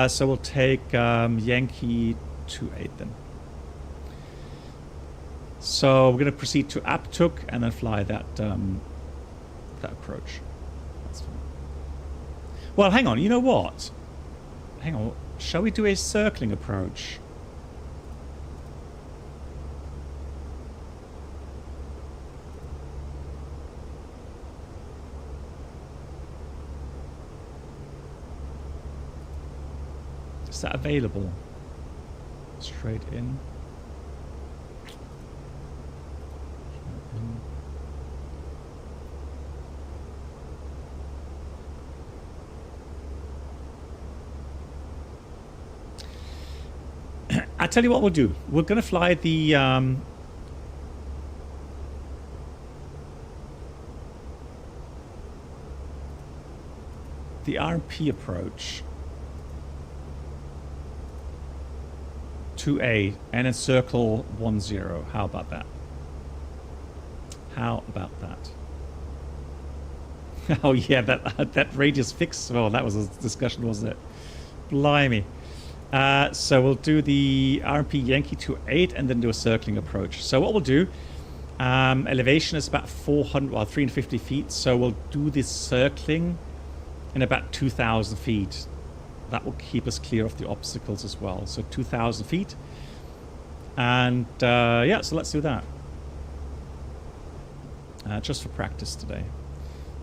So we'll take Yankee 2.8 then. So we're going to proceed to Aptuk and then fly that that approach. That's fine. Well, hang on. You know what? Hang on. Shall we do a circling approach? Is that available? Straight in. I tell you what we'll do. We're going to fly the RMP approach 2A and then circle 10. How about that? How about that? Oh yeah, that radius fix. Well, that was a discussion, wasn't it? Blimey. So we'll do the RMP Yankee 2.8 and then do a circling approach. So what we'll do, elevation is about 350 feet. So we'll do this circling in about 2,000 feet. That will keep us clear of the obstacles as well. So 2,000 feet. And yeah, so let's do that. Just for practice today.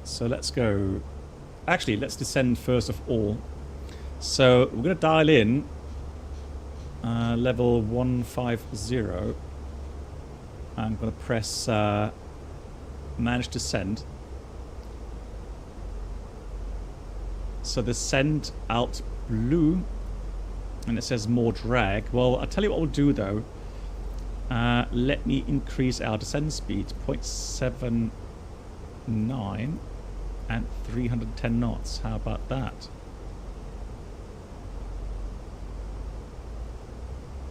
So let's go. Actually, let's descend first of all. So we're going to dial in level 150. I'm going to press manage to send. So the send out blue, and it says more drag. Well, I'll tell you what we'll do though. Let me increase our descent speed 0.79 and 310 knots. How about that?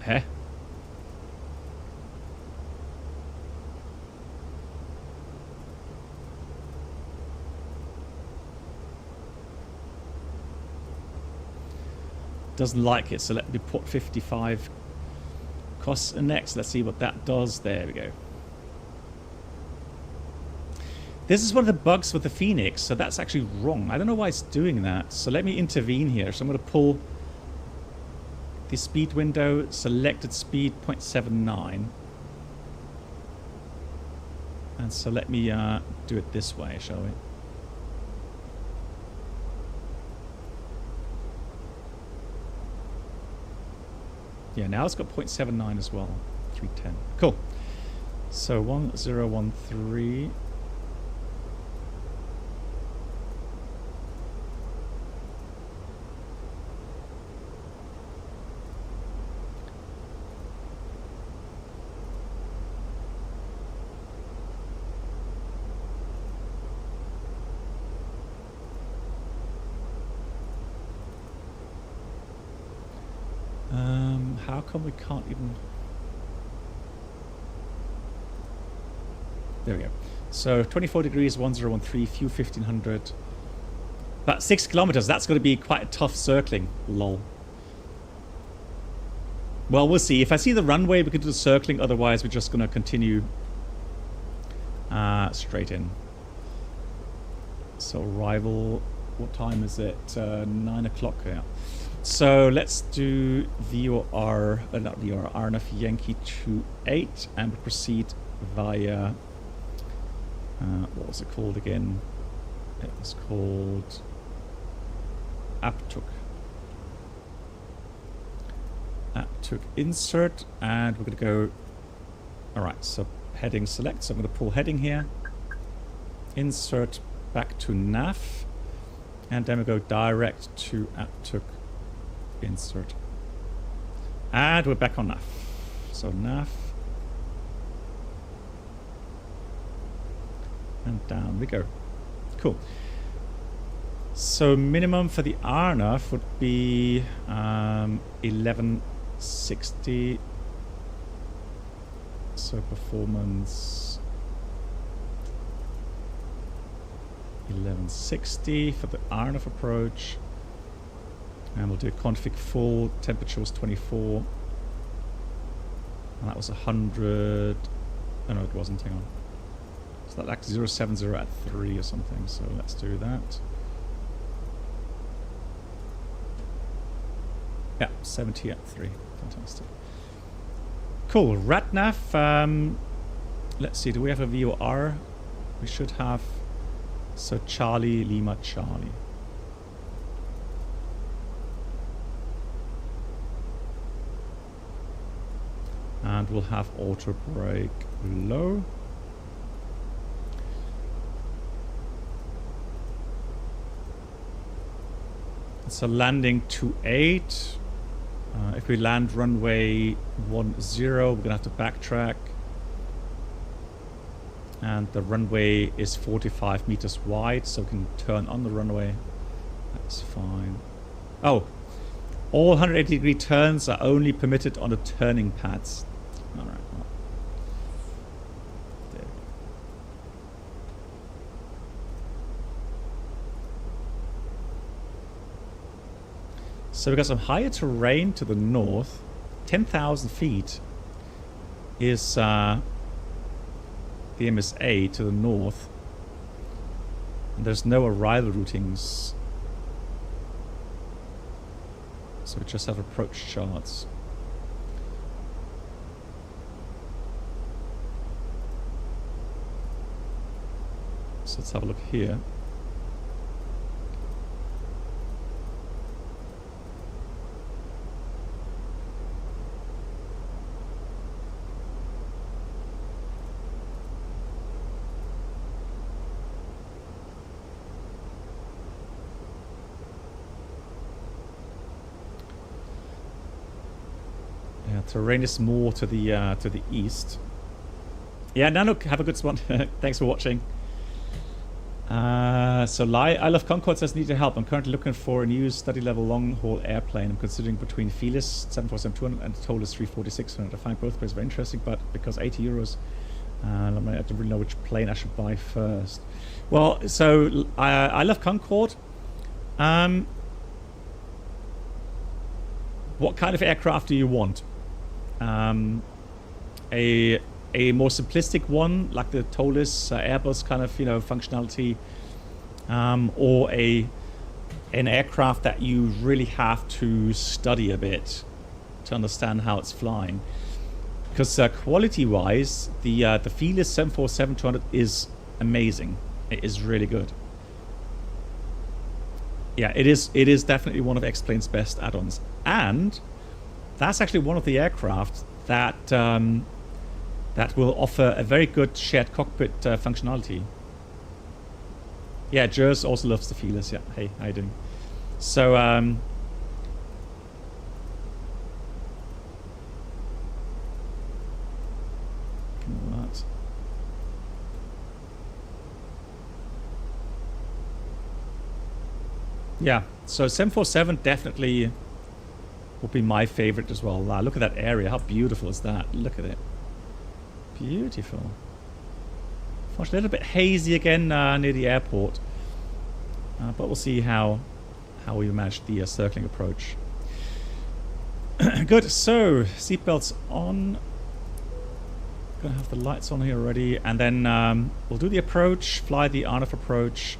Heh? Doesn't like it, so let me put 55 costs next. Let's see what that does. There we go. This is one of the bugs with the FENIX, so that's actually wrong. I don't know why it's doing that. So let me intervene here. So I'm going to pull the speed window, selected speed 0.79. And so let me do it this way, shall we? Yeah, now it's got 0.79 as well. 310. Cool. So 1013. come we can't even... There we go. So 24 degrees, 1013, few 1500. About 6 kilometers. That's going to be quite a tough circling. Lol. Well, we'll see. If I see the runway, we can do the circling. Otherwise, we're just going to continue straight in. So arrival, what time is it? 9 o'clock, yeah. So let's do VOR, not VOR, RNF Yankee 28, and we proceed via, what was it called again? It was called Aptuk. Aptuk insert, and we're going to go, alright, so heading select, so I'm going to pull heading here, insert back to nav, and then we go direct to Aptuk insert. And we're back on nav. So nav. And down we go. Cool. So minimum for the RNAV would be 1160. So performance 1160 for the RNAV approach. And we'll do config full, temperature was 24. And that was 100. Oh no, it wasn't, hang on. So that like 070 at 3 or something, so let's do that. Yeah, 70 at 3, fantastic. Cool, RatNav, let's see, do we have a VOR? We should have, so Charlie, Lima, Charlie. And we'll have auto brake low. So landing 28. If we land runway 10, we're gonna have to backtrack. And the runway is 45 meters wide, so we can turn on the runway. That's fine. Oh, all 180 degree turns are only permitted on the turning pads. All right. Well, there we go. So we got some higher terrain to the north. 10,000 feet is the MSA to the north. And there's no arrival routings. So we just have approach charts. So let's have a look here. Terrain is more to the east. Yeah, Nanook, have a good one. Thanks for watching. So I Love Concorde says need your help. I'm currently looking for a new study level long haul airplane. I'm considering between Felis 747-200 and Tolis 340-600. I find both places very interesting, but because 80 euros, I don't really know which plane I should buy first. Well, so I Love Concorde. What kind of aircraft do you want? A more simplistic one like the Tolis Airbus kind of functionality, or an aircraft that you really have to study a bit to understand how it's flying, because quality wise the Felis 747-200 is amazing. It is really good. Yeah, it is definitely one of X-Plane's best add-ons, and that's actually one of the aircraft that that will offer a very good shared cockpit functionality. Yeah, Jers also loves the Felis. Yeah, hey, how you doing? So that. Yeah, so 747 definitely would be my favorite as well. Look at that area. How beautiful is that? Look at it. Beautiful. It's a little bit hazy again near the airport. But we'll see how we manage the circling approach. Good. So, seatbelts on. Gonna have the lights on here already. And then we'll do the approach, fly the on-off approach.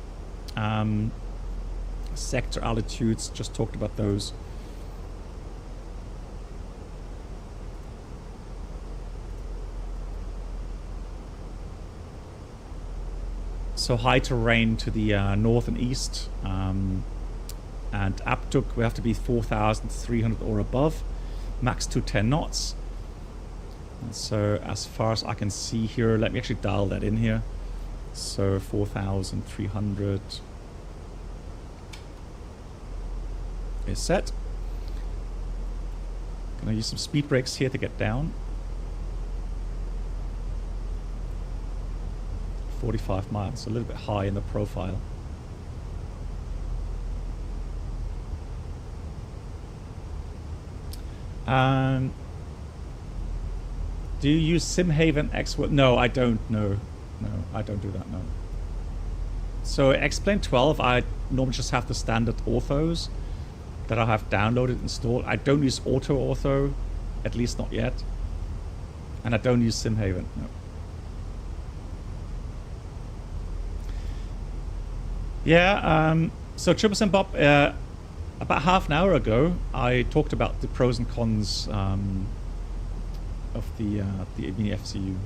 Sector altitudes, just talked about those. So high terrain to the north and east, and Abtuk we have to be 4,300 or above, max 210 knots. And so as far as I can see here, let me actually dial that in here. So 4,300 is set. Gonna use some speed brakes here to get down. 45 miles, a little bit high in the profile. Do you use SimHaven X? No, I don't. No, I don't do that. No. So X-Plane 12, I normally just have the standard orthos that I have downloaded, installed. I don't use auto ortho, at least not yet, and I don't use SimHaven. No. Yeah, so Triple Sim Bob, about half an hour ago, I talked about the pros and cons of the miniFCU.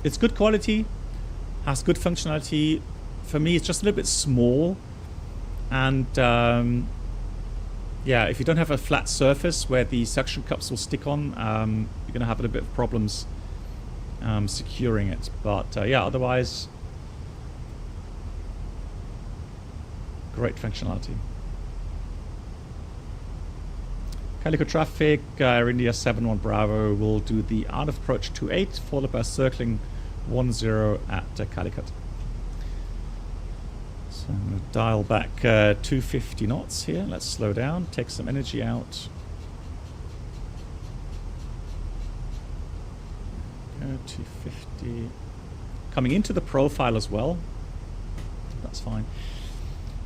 It's good quality, has good functionality. For me, it's just a little bit small, and yeah, if you don't have a flat surface where the suction cups will stick on, you're going to have a little bit of problems securing it. But yeah, otherwise, great functionality. Calicut traffic, Air India 71 Bravo will do the out of approach 28, followed by circling 10 at Calicut. So I'm going to dial back 250 knots here. Let's slow down, take some energy out. Go 250. Coming into the profile as well. That's fine.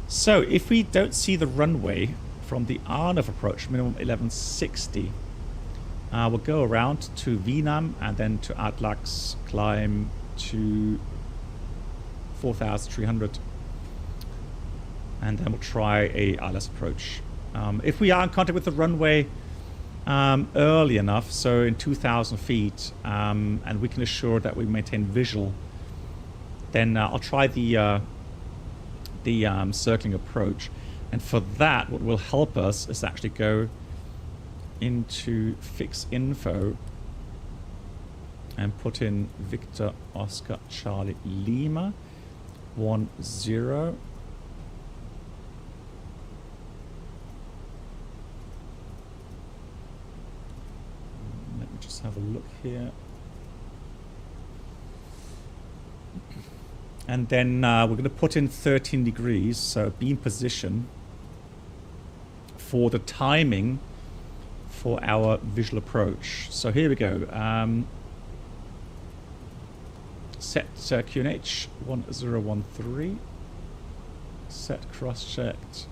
So if we don't see the runway from the RNF approach, minimum 1160, we'll go around to Vietnam and then to Atlax, climb to 4,300. And then we'll try a ILS approach. If we are in contact with the runway early enough, so in 2,000 feet, and we can assure that we maintain visual, then I'll try the circling approach. And for that, what will help us is actually go into fix info and put in Victor Oscar Charlie Lima 10. Let me just have a look here. And then we're going to put in 13 degrees, so beam position for the timing for our visual approach. So here we go. Set QNH 1013. Set cross-checked.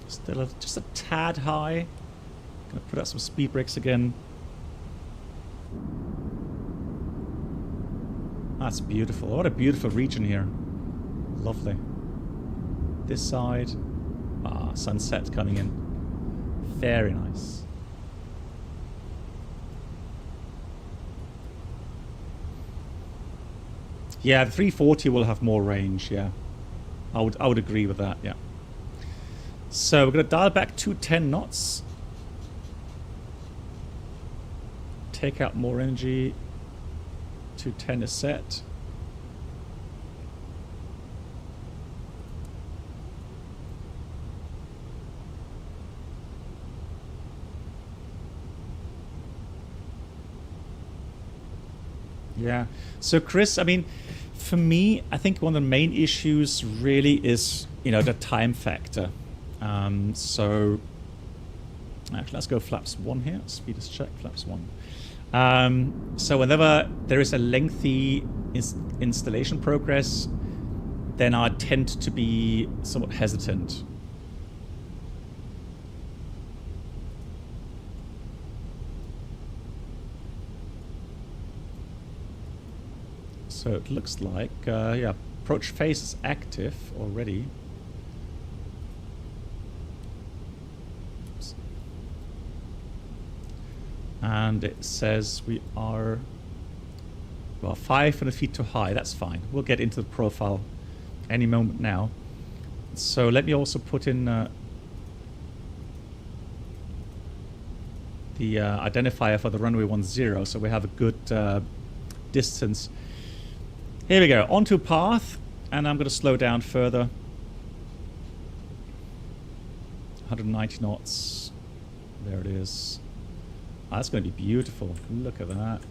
Still just a tad high. Going to put out some speed brakes again. That's beautiful. What a beautiful region here. Lovely. This side. Ah, sunset coming in. Very nice. Yeah, the 340 will have more range, yeah. I would agree with that, yeah. So we're going to dial back to 10 knots. Take out more energy. 210 is set. Yeah. So Chris, I mean, for me, I think one of the main issues really is, you know, the time factor. So actually, let's go flaps 1 here. Speed is check, flaps 1. So whenever there is a lengthy installation progress, then I tend to be somewhat hesitant. So it looks like, yeah, approach phase is active already. Oops. And it says we are, well, 500 feet too high. That's fine. We'll get into the profile any moment now. So let me also put in the identifier for the runway 10, so we have a good distance. Here we go, onto path, and I'm going to slow down further. 190 knots. There it is. Oh, that's going to be beautiful. Look at that.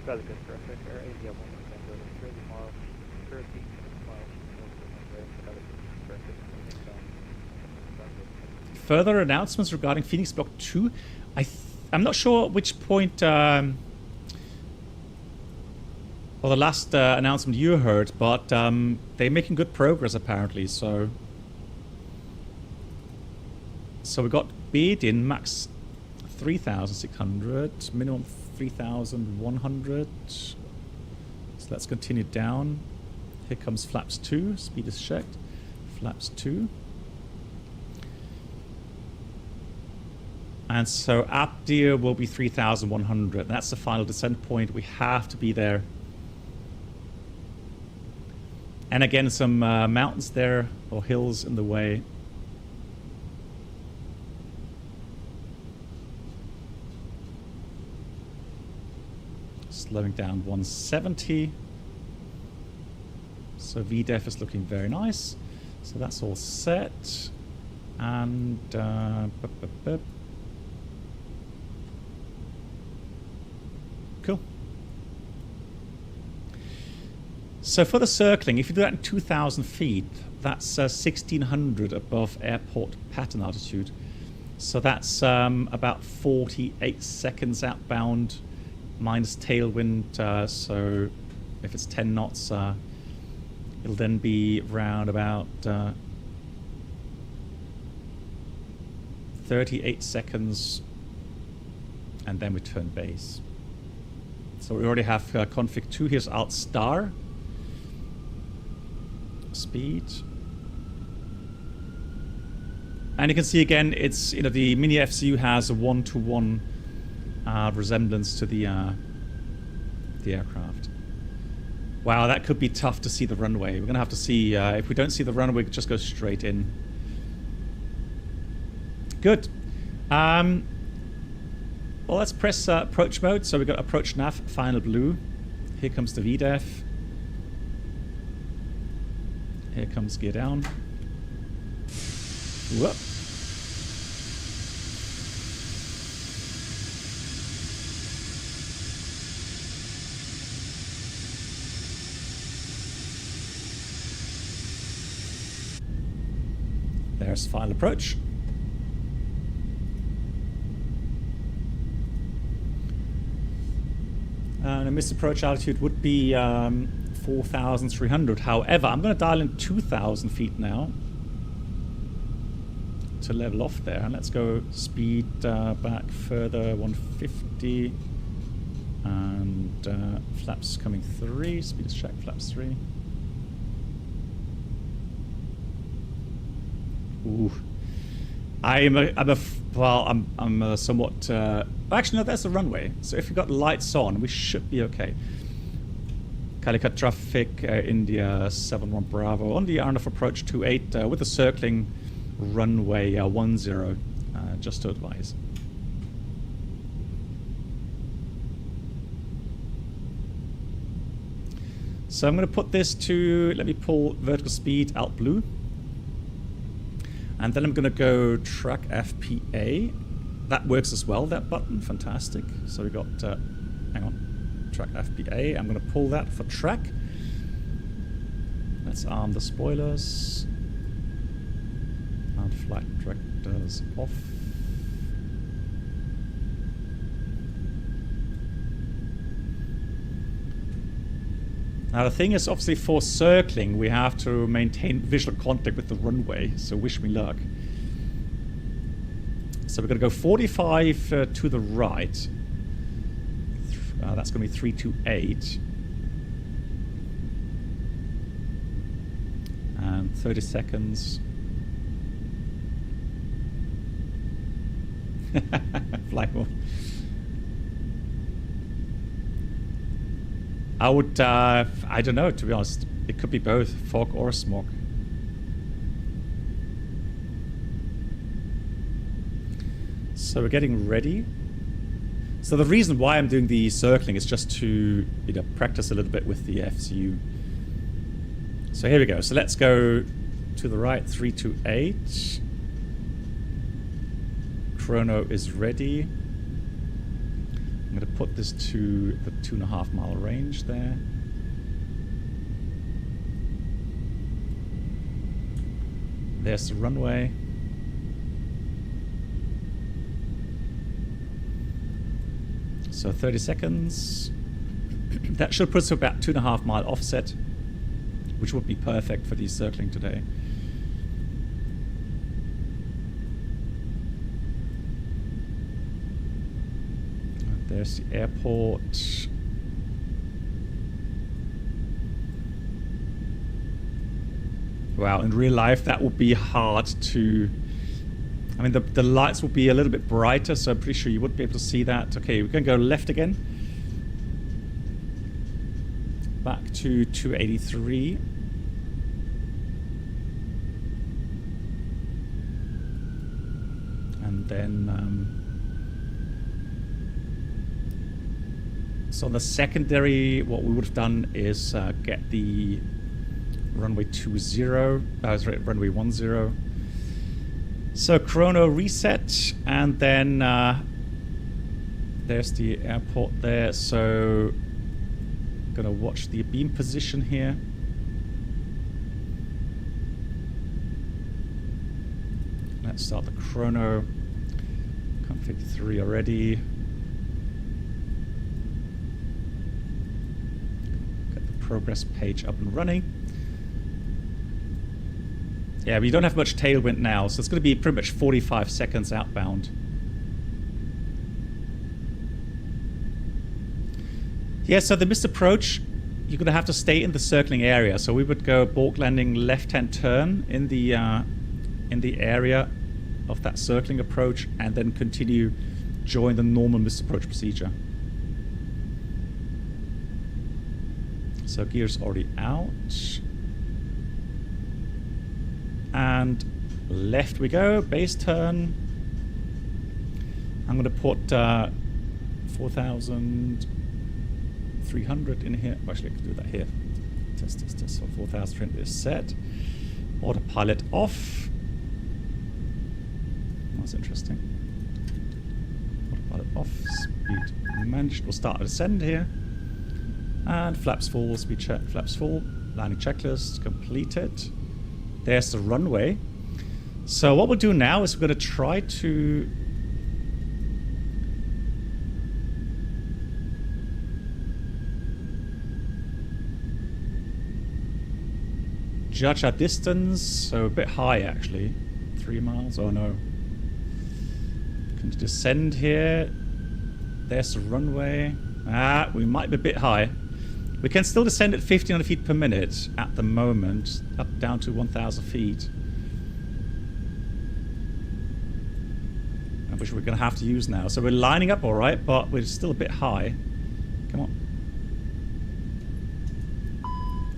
Calicut traffic, Air India 1 Tango, 30 miles, 13 miles traffic. Further announcements regarding FENIX Block 2. I'm not sure at which point, well, the last announcement you heard, but they're making good progress apparently. So we got bid in max 3,600, minimum 3,100. So let's continue down. Here comes flaps 2. Speed is checked. Flaps 2. And so Abdir will be 3,100. That's the final descent point. We have to be there. And again, some mountains there, or hills in the way. Slowing down 170. So VDEF is looking very nice. So that's all set. And cool. So for the circling, if you do that in 2,000 feet, that's 1,600 above airport pattern altitude. So that's about 48 seconds outbound minus tailwind. So if it's 10 knots, it'll then be around about 38 seconds, and then we turn base. So we already have config 2. Here's alt star. Speed. And you can see again, it's, you know, the miniFCU has a 1-to-1 resemblance to the aircraft. Wow, that could be tough to see the runway. We're going to have to see, if we don't see the runway, just go straight in. Good. Well, let's press approach mode. So we've got approach nav, final blue. Here comes the VDEF. Here comes gear down. Whoop. There's final approach. And a missed approach altitude would be 4,300. However, I'm going to dial in 2,000 feet now to level off there. And let's go speed back further, 150. And flaps coming 3. Speed is check, flaps 3. Ooh. I'm a somewhat actually no, that's the runway, so if you've got lights on we should be okay. Calicut traffic, India 71 Bravo on the RNF approach 28 with the circling runway 10 just to advise. So I'm going to put this to, let me pull vertical speed alt blue. And then I'm going to go track FPA. That works as well, that button. Fantastic. So we got hang on. Track FBA. I'm going to pull that for track. Let's arm the spoilers. And flight directors off. Now the thing is, obviously for circling we have to maintain visual contact with the runway, so wish me luck. So we're going to go 45 to the right. That's going to be 328. And 30 seconds. Fly more. I would, I don't know, to be honest. It could be both fog or smog. So we're getting ready. So the reason why I'm doing the circling is just to, you know, practice a little bit with the FCU. So here we go. So let's go to the right, 328. Chrono is ready. I'm going to put this to the 2.5 mile range there. There's the runway. So 30 seconds. That should put us to about 2.5 mile offset, which would be perfect for the circling today. There's the airport. Wow, in real life that would be hard to... I mean, the lights will be a little bit brighter, so I'm pretty sure you would be able to see that. Okay, we can go left again. Back to 283. And then... so on the secondary, what we would have done is get the runway 20, sorry, runway 10. So chrono reset, and then there's the airport there. So I'm gonna watch the beam position here. Let's start the chrono. Config 3 already. Progress page up and running. Yeah, we don't have much tailwind now, so it's going to be pretty much 45 seconds outbound. Yeah, so the missed approach, you're going to have to stay in the circling area. So we would go bulk landing left-hand turn in the area of that circling approach, and then continue join the normal missed approach procedure. So gear's already out. And left we go, base turn. I'm going to put 4,300 in here. Actually, I can do that here. Test. So 4,300 is set. Autopilot off. That's interesting. Autopilot off. Speed managed. We'll start at ascend here. And flaps full, speed check, flaps full. Landing checklist completed. There's the runway. So what we'll do now is we're going to try to judge our distance. So a bit high actually. 3 miles, oh no. Can descend here. There's the runway. We might be a bit high. We can still descend at 1,500 feet per minute at the moment, up down to 1,000 feet. Which we're going to have to use now. So we're lining up all right, but we're still a bit high. Come on.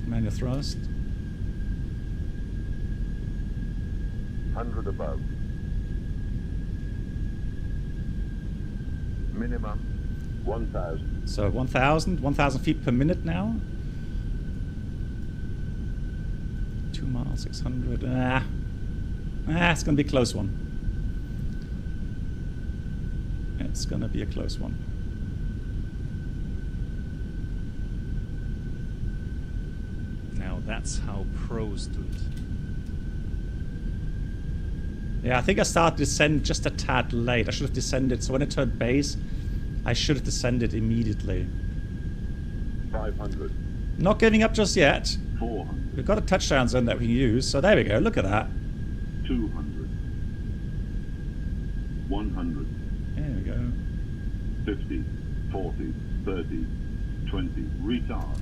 Manual thrust. 100 above. Minimum 1,000. So 1,000 feet per minute now. 2 miles, 600. It's going to be a close one. It's going to be a close one. That's how pros do it. Yeah, I think I started to descend just a tad late. I should have descended. So when I turned base, I should have descended immediately. 500. Not giving up just yet. 400. We've got a touchdown zone that we can use. So there we go. Look at that. 200. 100. There we go. 50. 40. 30. 20. Retard.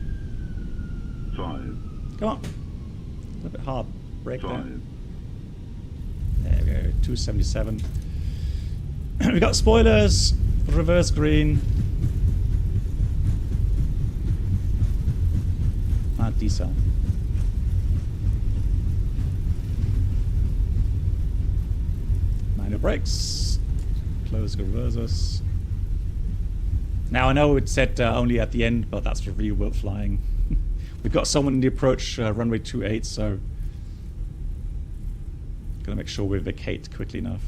5. Come on. A little bit hard. Break 5. there. There we go. 277. We got spoilers. Reverse green. And decel. Minor brakes. Close reversers. Now I know it said only at the end, but that's for real world flying. We've got someone in the approach runway 28, so gotta make sure we vacate quickly enough.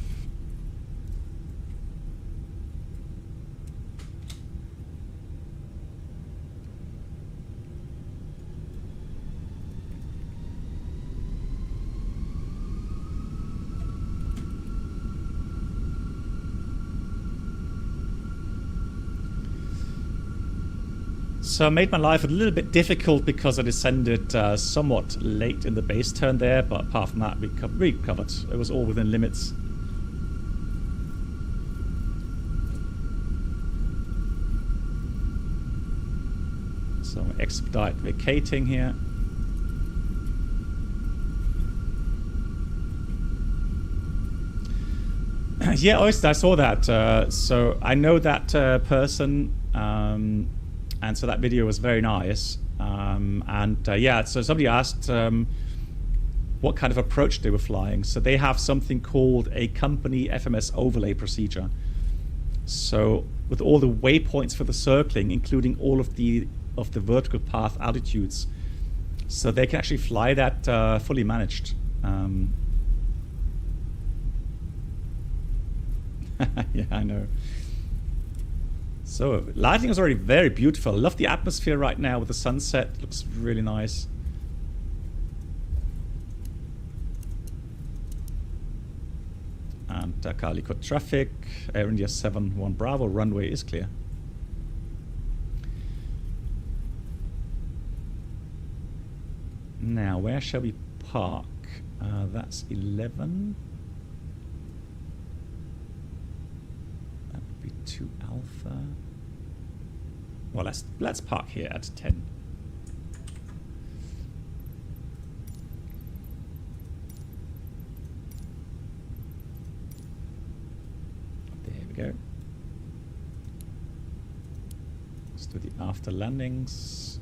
So I made my life a little bit difficult because I descended somewhat late in the base turn there, but apart from that, we covered. It was all within limits. So expedite vacating here. Yeah, Oyster, I saw that. So I know that person. And so that video was very nice. Yeah, so somebody asked what kind of approach they were flying. So they have something called a company FMS overlay procedure. So with all the waypoints for the circling, including all of the vertical path altitudes, so they can actually fly that fully managed. Yeah, I know. So lighting is already very beautiful. I love the atmosphere right now with the sunset. It looks really nice. And Calicut traffic, Air India 71 Bravo, runway is clear. Now, where shall we park? That's 11. That would be 2 Alpha. Well, let's park here at 10. There we go. Let's do the after landings.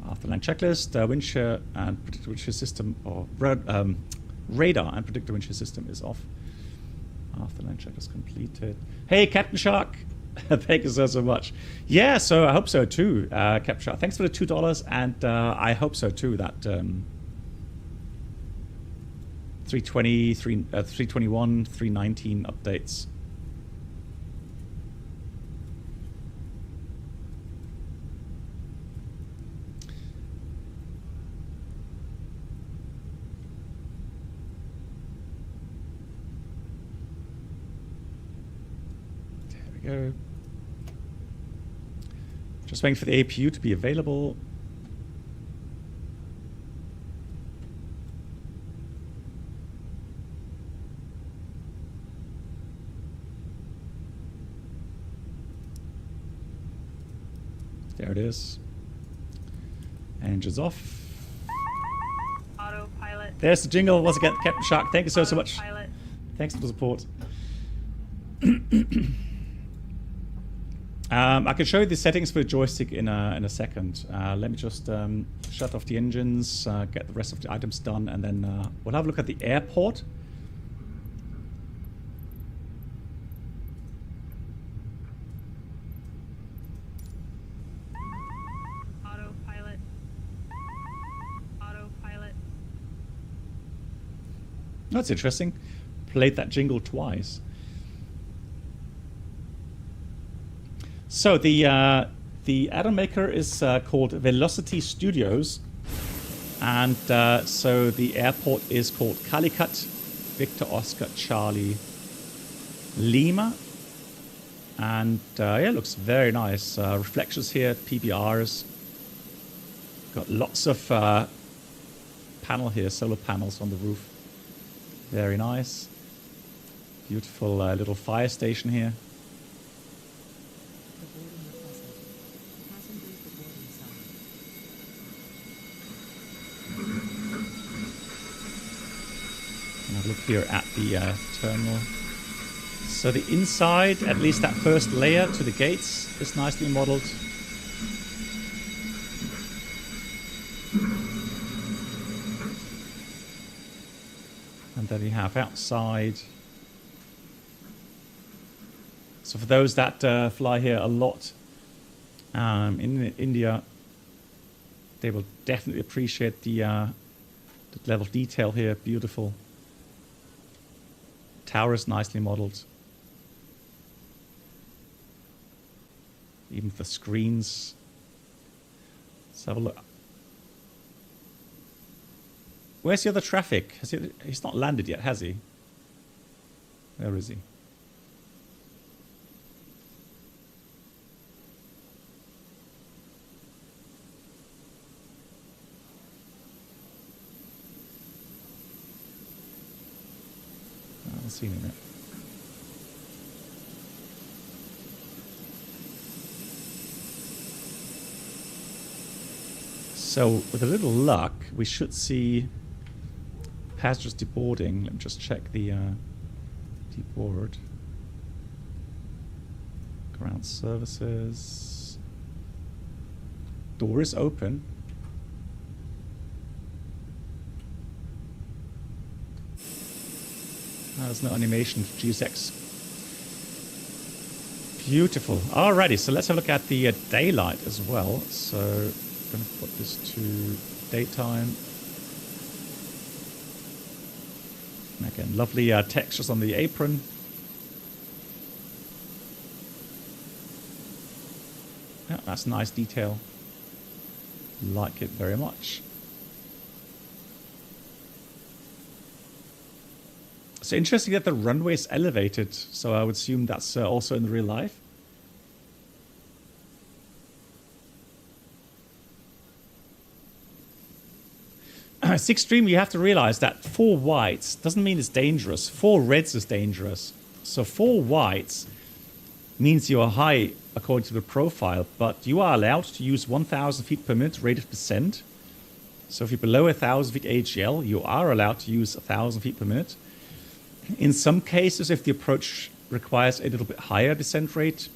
Afterland checklist, wind shear and predictor wind shear system, or radar and predictor wind shear system is off. Afterland checklist completed. Hey, Captain Shark! Thank you so much. Yeah, so I hope so too, Captain Shark. Thanks for the $2, and I hope so too that 320, 321, 319 updates. Go. Just waiting for the APU to be available. There it is. Engines off. Autopilot. There's the jingle once again, Captain Shark. Thank you so much. Thanks for the support. I can show you the settings for the joystick in a second. Let me just shut off the engines, get the rest of the items done, and then we'll have a look at the airport. Autopilot. Autopilot. That's interesting. played that jingle twice. So the add-on maker is called Velocity Studios, and so the airport is called Calicut, Victor Oscar Charlie Lima, and yeah, it looks very nice. Reflections here, PBRs. Got lots of panel here, solar panels on the roof. Very nice. Beautiful little fire station here. And have a look here at the terminal. So the inside, at least that first layer to the gates, is nicely modeled. And then you have outside. So for those that fly here a lot in India, they will definitely appreciate the level of detail here. Beautiful. Tower is nicely modeled. Even the screens. Let's have a look. Where's the other traffic? He's not landed yet, has he? Where is he? I haven't seen him yet. So with a little luck, we should see passengers deboarding. Let me just check the deboard. Ground services. Door is open. There's no animation for GSX. Beautiful. Alrighty, so let's have a look at the daylight as well. So I'm going to put this to daytime. And again, lovely textures on the apron. Yeah, that's nice detail. Like it very much. So interesting that the runway is elevated. So I would assume that's also in real life. It's extreme. You have to realize that 4 whites doesn't mean it's dangerous. 4 reds is dangerous. So 4 whites means you are high according to the profile, but you are allowed to use 1,000 feet per minute rate of descent. So if you're below 1,000 feet AGL, you are allowed to use 1,000 feet per minute. In some cases, if the approach requires a little bit higher descent rate,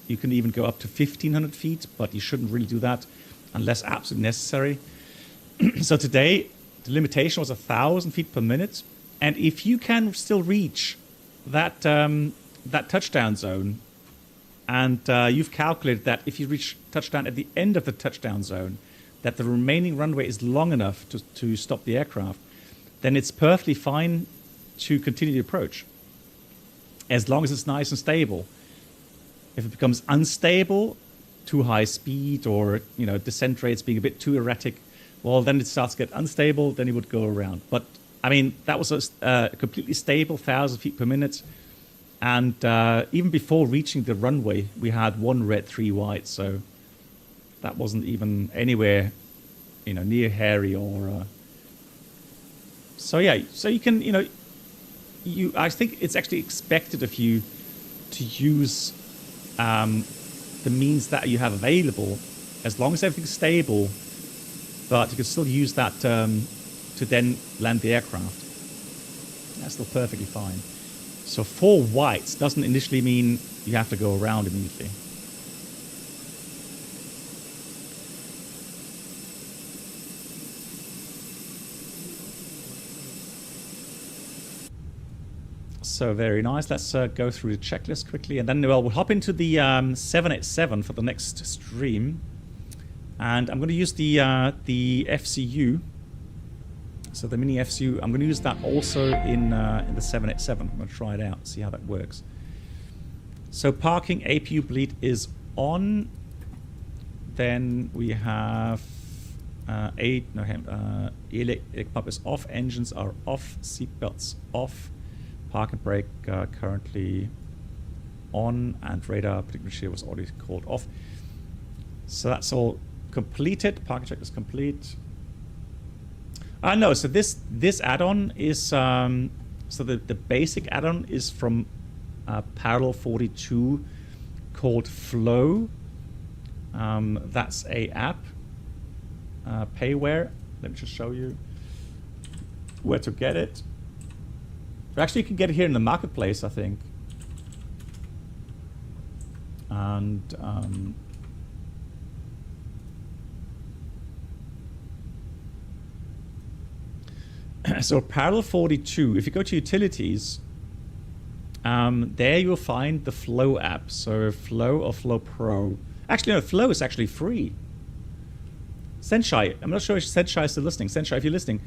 you can even go up to 1,500 feet, but you shouldn't really do that unless absolutely necessary. So today, the limitation was 1,000 feet per minute. And if you can still reach that, that touchdown zone, and you've calculated that if you reach touchdown at the end of the touchdown zone, that the remaining runway is long enough to stop the aircraft, then it's perfectly fine to continue the approach, as long as it's nice and stable. If it becomes unstable, too high speed, or descent rates being a bit too erratic, well, then it starts to get unstable, then you would go around. But, I mean, that was a completely stable 1,000 feet per minute. And even before reaching the runway, we had 1 red, 3 white. So that wasn't even anywhere, near hairy or... So, yeah, so you can, I think it's actually expected of you to use the means that you have available, as long as everything's stable. But you can still use that to then land the aircraft. That's still perfectly fine. So 4 whites doesn't initially mean you have to go around immediately. So very nice. Let's go through the checklist quickly, and then we'll hop into the 787 for the next stream. And I'm going to use the FCU. So the miniFCU, I'm going to use that also in the 787. I'm going to try it out, see how that works. So parking APU bleed is on. Then we have electric pump is off, engines are off, seatbelts off, park and brake currently on, and radar particular shield was already called off. So that's all completed. Parking check is complete. No, so this add-on is so the basic add-on is from Parallel 42 called Flow. That's a app, payware. Let me just show you where to get it. Actually, you can get it here in the marketplace, I think. And so Parallel 42, if you go to utilities, there you'll find the Flow app. So Flow or Flow Pro. Actually, no, Flow is actually free. Senshai, I'm not sure if Senshai is still listening. Senshai, if you're listening,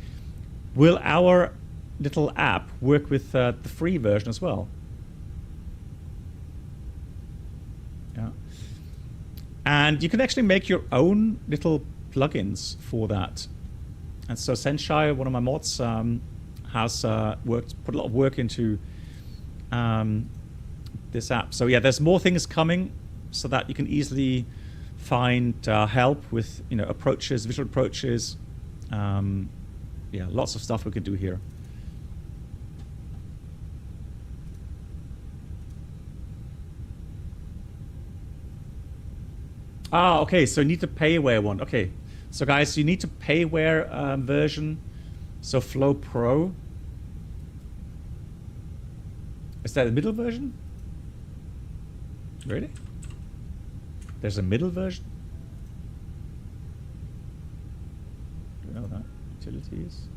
will our little app work with the free version as well? Yeah. And you can actually make your own little plugins for that. And so Senshai, one of my mods, has put a lot of work into this app. So yeah, there's more things coming so that you can easily find help with approaches, visual approaches. Yeah, lots of stuff we can do here. Ah, okay, so you need the payware one. Okay, so guys, you need to payware version. So Flow Pro. Is that the middle version? Really? There's a middle version? Do you know that? Utilities.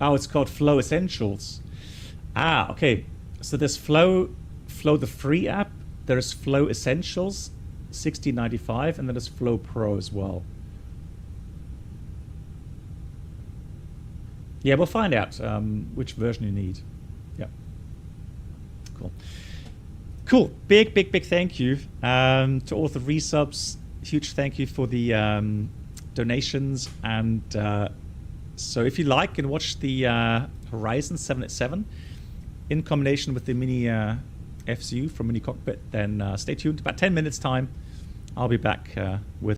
Oh, it's called Flow Essentials. Ah, okay. So there's Flow the free app. There's Flow Essentials, $16.95, and then there's Flow Pro as well. Yeah, we'll find out which version you need. Yeah. Cool. Cool. Big thank you to all the resubs. Huge thank you for the donations. And so if you like and watch the Horizon 787 in combination with the mini FCU from Mini Cockpit, then stay tuned. About 10 minutes time, I'll be back with